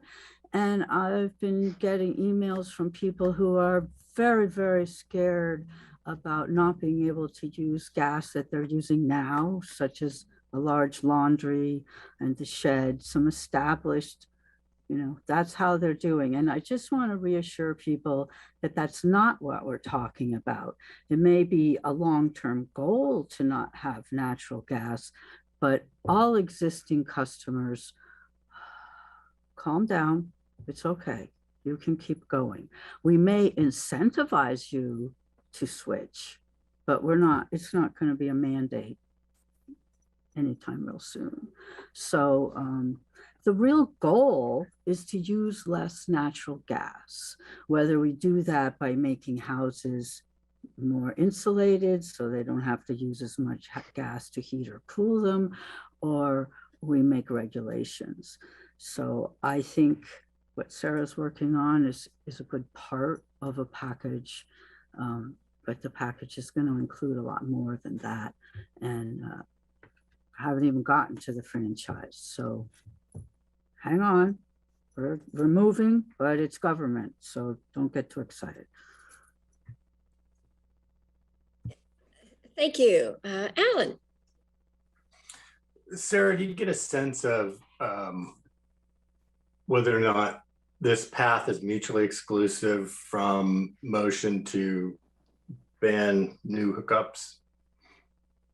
And I've been getting emails from people who are very, very scared about not being able to use gas that they're using now, such as a large laundry and the shed, some established, that's how they're doing. And I just want to reassure people that that's not what we're talking about. It may be a long-term goal to not have natural gas, but all existing customers, calm down. It's okay. You can keep going. We may incentivize you to switch, but it's not going to be a mandate anytime real soon. So the real goal is to use less natural gas, whether we do that by making houses more insulated so they don't have to use as much gas to heat or cool them, or we make regulations. So I think what Sarah's working on is a good part of a package, but the package is going to include a lot more than that. And I haven't even gotten to the franchise. So hang on, we're moving, but it's government. So don't get too excited. Thank you. Alan. Sarah, did you get a sense of whether or not this path is mutually exclusive from motion to ban new hookups?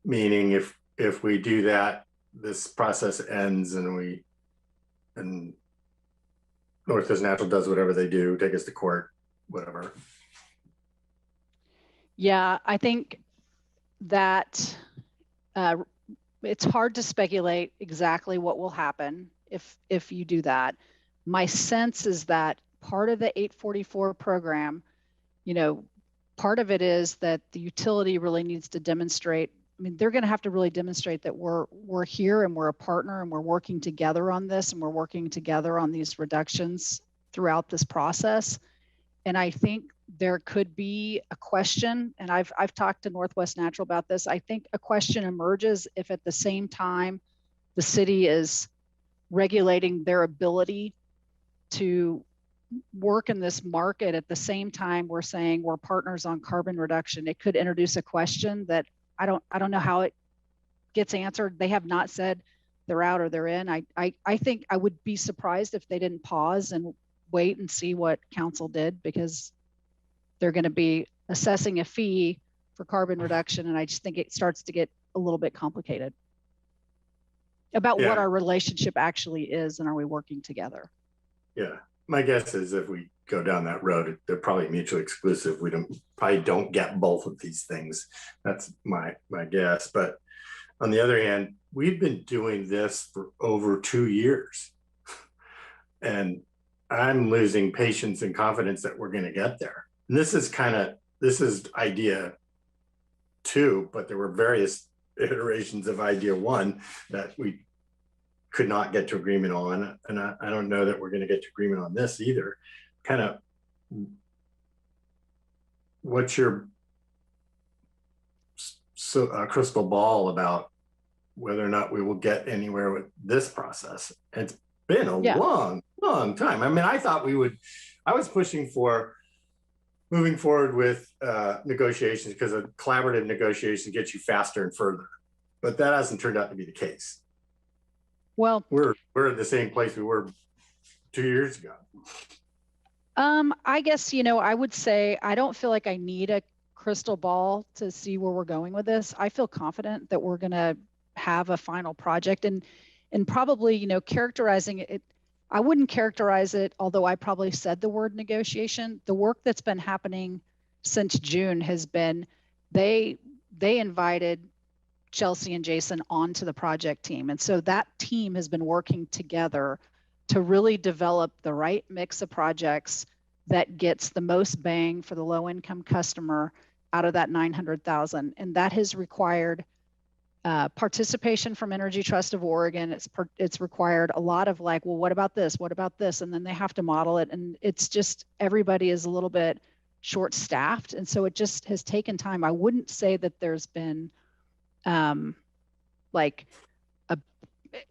Meaning if we do that, this process ends and Northwest Natural does whatever they do, take us to court, whatever. Yeah, I think that it's hard to speculate exactly what will happen if you do that. My sense is that part of the 844 program, part of it is that the utility really needs to demonstrate. I mean, they're going to have to really demonstrate that we're here and we're a partner and we're working together on this and we're working together on these reductions throughout this process. And I think there could be a question, and I've talked to Northwest Natural about this. I think a question emerges if at the same time the city is regulating their ability to work in this market at the same time we're saying we're partners on carbon reduction. It could introduce a question that I don't know how it gets answered. They have not said they're out or they're in. I think I would be surprised if they didn't pause and wait and see what council did, because they're going to be assessing a fee for carbon reduction. And I just think it starts to get a little bit complicated about what our relationship actually is and are we working together? Yeah, my guess is if we go down that road, they're probably mutually exclusive. We probably don't get both of these things. That's my guess. But on the other hand, we've been doing this for over 2 years. And I'm losing patience and confidence that we're going to get there. And this is idea 2, but there were various iterations of idea 1 that we could not get to agreement on. And I don't know that we're going to get to agreement on this either. Kind of, what's your crystal ball about whether or not we will get anywhere with this process? It's been a long time. I mean, I was pushing for moving forward with negotiations because a collaborative negotiation gets you faster and further, but that hasn't turned out to be the case. Well, we're in the same place we were 2 years ago. I guess, I would say I don't feel like I need a crystal ball to see where we're going with this, I feel confident that we're going to have a final project, and probably, you know, characterizing it, I wouldn't characterize it, although I probably said the word negotiation. The work that's been happening since June has been, they invited Chelsea and Jason onto the project team. And so that team has been working together to really develop the right mix of projects that gets the most bang for the low income customer out of that 900,000. And that has required participation from Energy Trust of Oregon. It's required a lot of like, well, what about this? What about this? And then they have to model it. And it's just, everybody is a little bit short staffed. And so it just has taken time. I wouldn't say that there's been like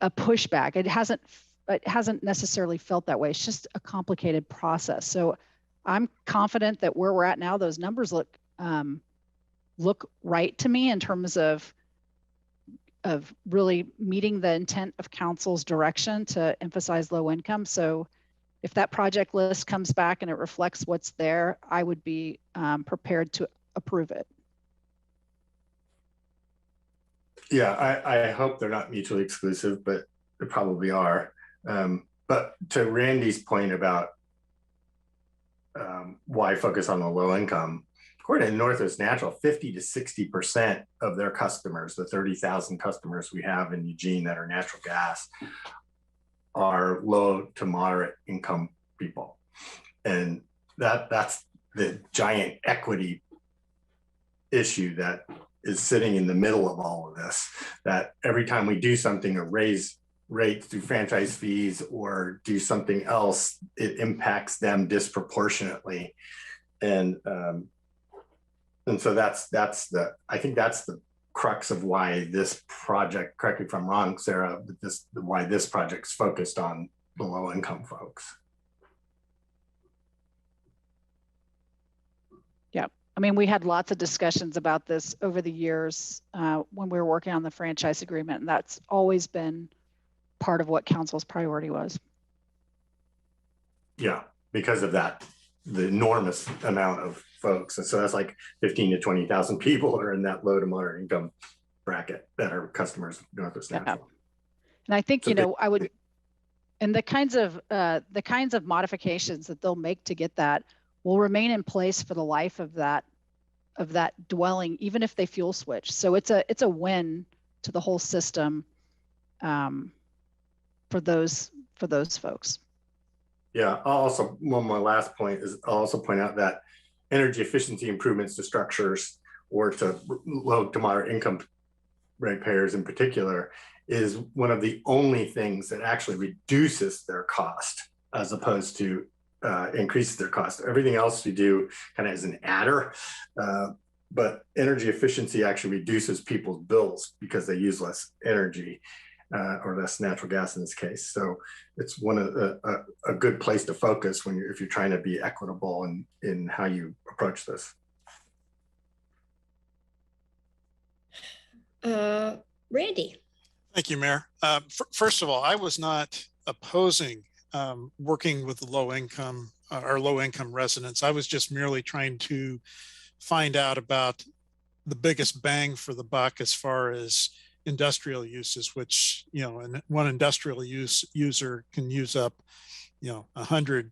a pushback. It hasn't necessarily felt that way. It's just a complicated process. So I'm confident that where we're at now, those numbers look right to me in terms of really meeting the intent of council's direction to emphasize low income. So if that project list comes back and it reflects what's there, I would be prepared to approve it. Yeah, I hope they're not mutually exclusive, but they probably are. But to Randy's point about why focus on the low income, according to Northwest Natural, 50 to 60% of their customers, the 30,000 customers we have in Eugene that are natural gas, are low to moderate income people. And that's the giant equity issue that is sitting in the middle of all of this, that every time we do something or raise rates through franchise fees or do something else, it impacts them disproportionately. And so I think that's the crux of why this project, correct me if I'm wrong, Sarah, but why this project's focused on the low income folks. Yeah. I mean, we had lots of discussions about this over the years when we were working on the franchise agreement, and that's always been part of what council's priority was. Yeah, because of that, the enormous amount of folks. And so that's like 15 to 20,000 people are in that low to moderate income bracket that are customers of Northwest Natural. Yeah. And I think, I would, and the kinds of modifications that they'll make to get that will remain in place for the life of that dwelling, even if they fuel switch. So it's a win to the whole system for those folks. Yeah. One more last point is I'll also point out that energy efficiency improvements to structures or to low to moderate income ratepayers in particular is one of the only things that actually reduces their cost as opposed to increases their cost. Everything else you do kind of as an adder, but energy efficiency actually reduces people's bills because they use less energy or less natural gas in this case. So it's one of a good place to focus if you're trying to be equitable in how you approach this. Randy. Thank you, Mayor. First of all, I was not opposing working with the low income residents. I was just merely trying to find out about the biggest bang for the buck as far as industrial uses, which, and one industrial user can use up, 100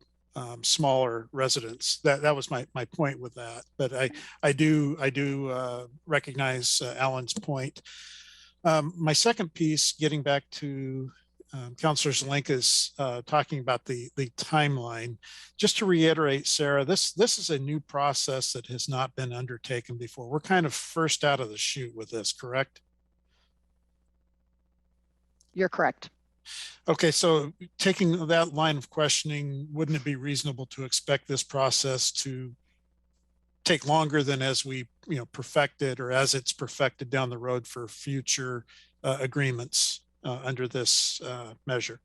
smaller residents. That was my point with that. But I do recognize Alan's point. My second piece, getting back to Councilor Zelenka's talking about the timeline, just to reiterate, Sarah, this is a new process that has not been undertaken before. We're kind of first out of the chute with this, correct? You're correct. Okay, so taking that line of questioning, wouldn't it be reasonable to expect this process to take longer than as we perfect it, or as it's perfected down the road for future agreements under this measure?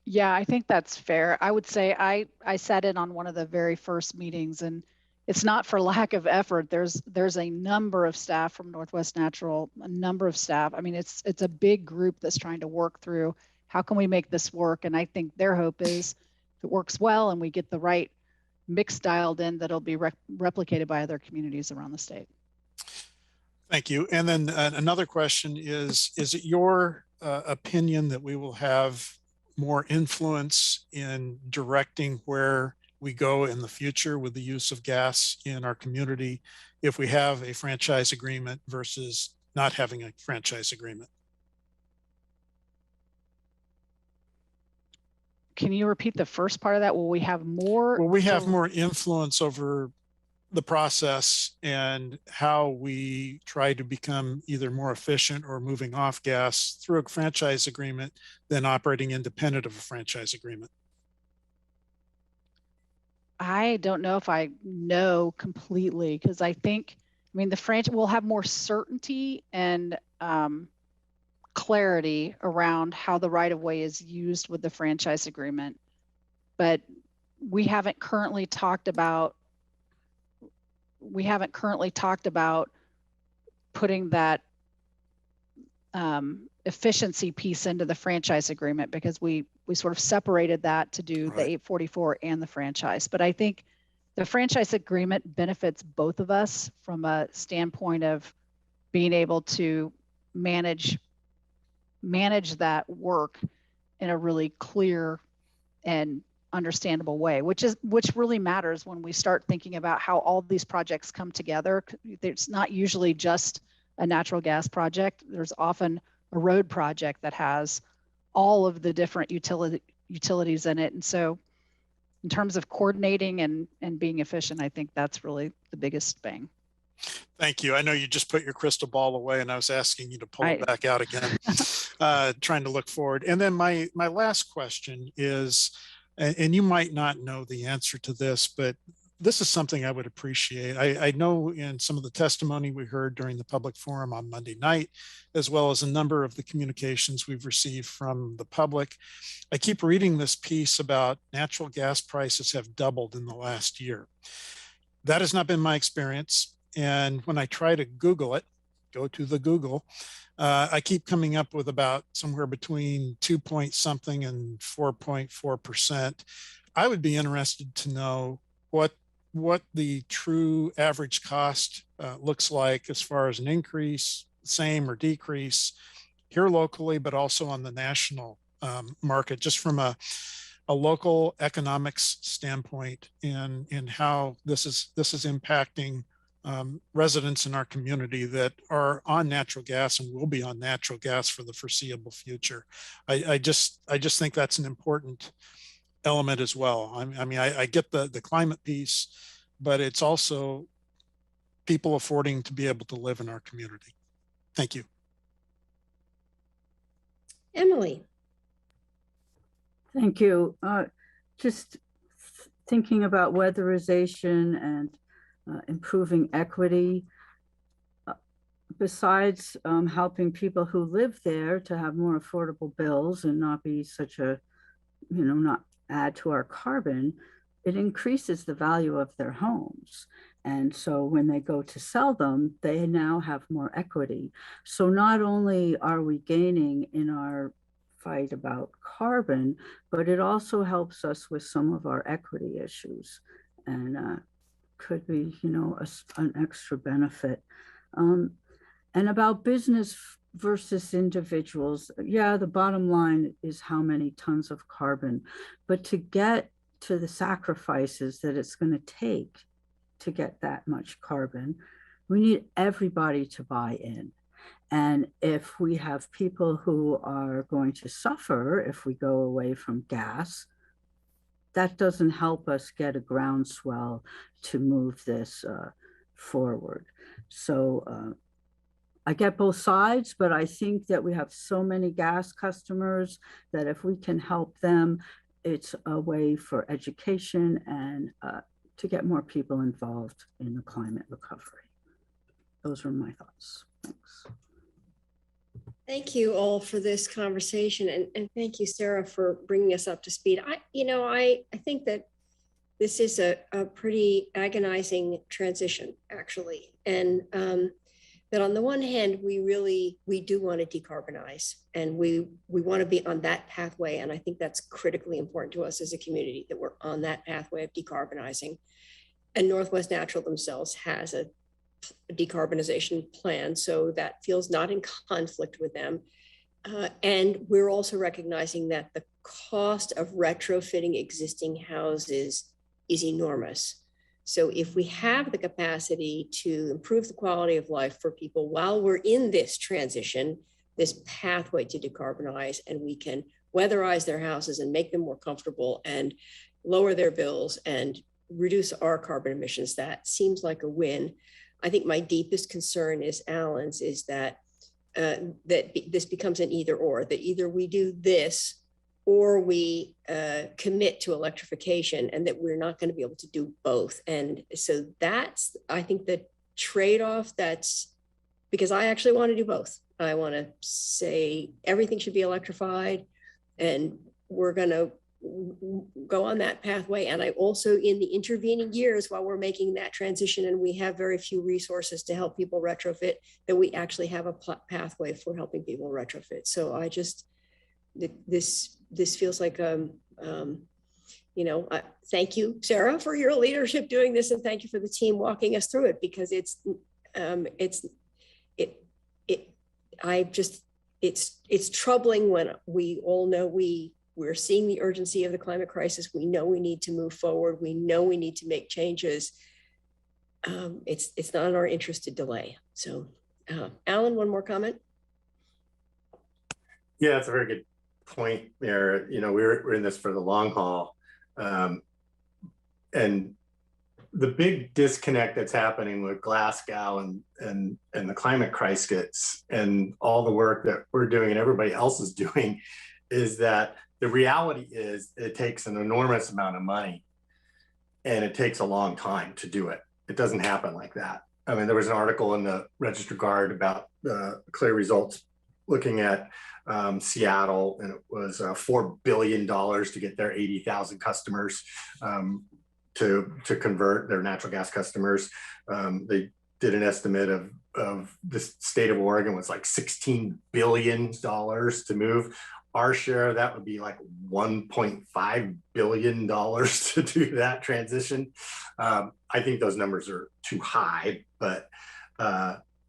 Yeah, I think that's fair. I would say I sat in on one of the very first meetings, and it's not for lack of effort. There's a number of staff from Northwest Natural, a number of staff. I mean, it's a big group that's trying to work through how can we make this work. And I think their hope is if it works well and we get the right mix dialed in that'll be replicated by other communities around the state. Thank you. And then another question is it your opinion that we will have more influence in directing where we go in the future with the use of gas in our community if we have a franchise agreement versus not having a franchise agreement? Can you repeat the first part of that? Will we have more? Will we have more influence over the process and how we try to become either more efficient or moving off gas through a franchise agreement than operating independent of a franchise agreement? I don't know if I know completely, because I mean, the franchise will have more certainty and clarity around how the right of way is used with the franchise agreement. But we haven't currently talked about putting that efficiency piece into the franchise agreement, because we sort of separated that to do the 844 and the franchise. But I think the franchise agreement benefits both of us from a standpoint of being able to manage that work in a really clear and understandable way, which really matters when we start thinking about how all these projects come together. It's not usually just a natural gas project. There's often a road project that has all of the different utilities in it. And so in terms of coordinating and being efficient, I think that's really the biggest bang. Thank you. I know you just put your crystal ball away and I was asking you to pull it back out again, trying to look forward. And then my last question is, and you might not know the answer to this, but this is something I would appreciate. I know in some of the testimony we heard during the public forum on Monday night, as well as a number of the communications we've received from the public, I keep reading this piece about natural gas prices have doubled in the last year. That has not been my experience. And when I try to Google it, go to the Google, I keep coming up with about somewhere between 2 point something and 4.4%. I would be interested to know what the true average cost looks like as far as an increase, same or decrease here locally, but also on the national market, just from a local economics standpoint, and how this is impacting residents in our community that are on natural gas and will be on natural gas for the foreseeable future. I just think that's an important element as well. I mean, I get the climate piece, but it's also people affording to be able to live in our community. Thank you. Emily. Thank you. Just thinking about weatherization and improving equity, besides helping people who live there to have more affordable bills and not be such a, not add to our carbon, it increases the value of their homes. And so when they go to sell them, they now have more equity. So not only are we gaining in our fight about carbon, but it also helps us with some of our equity issues, and could be, an extra benefit. And about business versus individuals, yeah, the bottom line is how many tons of carbon, but to get to the sacrifices that it's going to take to get that much carbon, we need everybody to buy in. And if we have people who are going to suffer if we go away from gas, that doesn't help us get a groundswell to move this forward. So I get both sides, but I think that we have so many gas customers that if we can help them, it's a way for education and to get more people involved in the climate recovery. Those are my thoughts. Thanks. Thank you all for this conversation, and thank you, Sarah, for bringing us up to speed. I think that this is a pretty agonizing transition, actually, and that on the one hand, we do want to decarbonize, and we want to be on that pathway. And I think that's critically important to us as a community, that we're on that pathway of decarbonizing. And Northwest Natural themselves has a decarbonization plan, so that feels not in conflict with them. And we're also recognizing that the cost of retrofitting existing houses is enormous. So if we have the capacity to improve the quality of life for people while we're in this transition, this pathway to decarbonize, and we can weatherize their houses and make them more comfortable and lower their bills and reduce our carbon emissions, that seems like a win. I think my deepest concern is Alan's, is that this becomes an either or, that either we do this or we commit to electrification, and that we're not going to be able to do both. And so that's, I think, the trade-off. That's because I actually want to do both. I want to say everything should be electrified, and we're going to go on that pathway. And I also, in the intervening years while we're making that transition and we have very few resources to help people retrofit, that we actually have a pathway for helping people retrofit. So I just, this feels like, thank you, Sarah, for your leadership doing this, and thank you for the team walking us through it, because it's troubling when we all know we're seeing the urgency of the climate crisis. We know we need to move forward. We know we need to make changes. It's not in our interest to delay. So, Alan, one more comment? Yeah, that's a very good point there. You know, we're in this for the long haul. And the big disconnect that's happening with Glasgow and the climate crisis and all the work that we're doing and everybody else is doing is that the reality is it takes an enormous amount of money and it takes a long time to do it. It doesn't happen like that. I mean, there was an article in the Register Guard about clear results looking at Seattle, and it was $4 billion to get their 80,000 customers to convert their natural gas customers. They did an estimate of the state of Oregon was like $16 billion to move. Our share of that would be like $1.5 billion to do that transition. I think those numbers are too high, but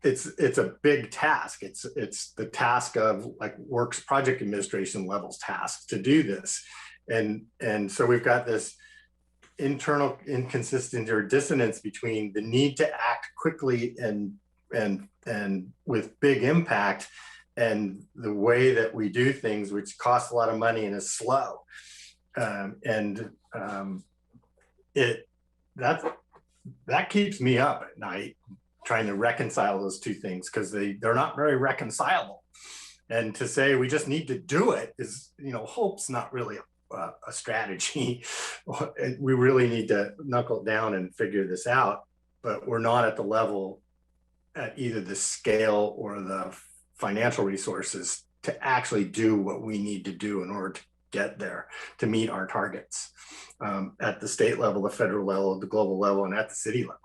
it's a big task. It's the task of like Works Project Administration levels task to do this. And so we've got this internal inconsistency or dissonance between the need to act quickly and with big impact and the way that we do things, which costs a lot of money and is slow. That keeps me up at night trying to reconcile those two things, because they're not very reconcilable. And to say we just need to do it is, hope's not really a strategy. We really need to knuckle down and figure this out, but we're not at the level at either the scale or the financial resources to actually do what we need to do in order to get there, to meet our targets at the state level, the federal level, the global level, and at the city level.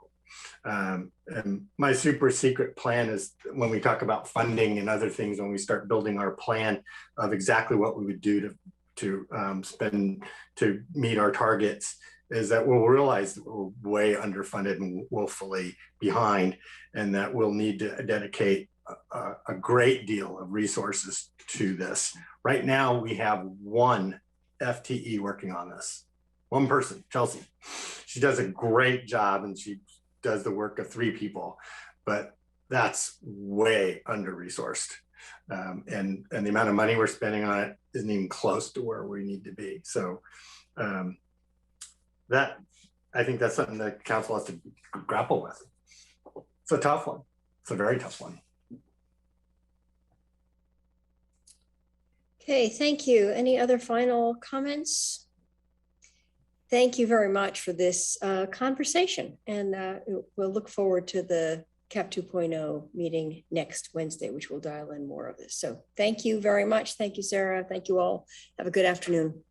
And my super secret plan is, when we talk about funding and other things, when we start building our plan of exactly what we would do to spend to meet our targets, is that we'll realize that we're way underfunded and woefully behind, and that we'll need to dedicate a great deal of resources to this. Right now, we have one FTE working on this. One person, Chelsea. She does a great job, and she does the work of 3 people, but that's way under-resourced. And the amount of money we're spending on it isn't even close to where we need to be. So I think that's something that council has to grapple with. It's a tough one. It's a very tough one. Okay, thank you. Any other final comments? Thank you very much for this conversation. And we'll look forward to the CAP 2.0 meeting next Wednesday, which will dial in more of this. So thank you very much. Thank you, Sarah. Thank you all. Have a good afternoon.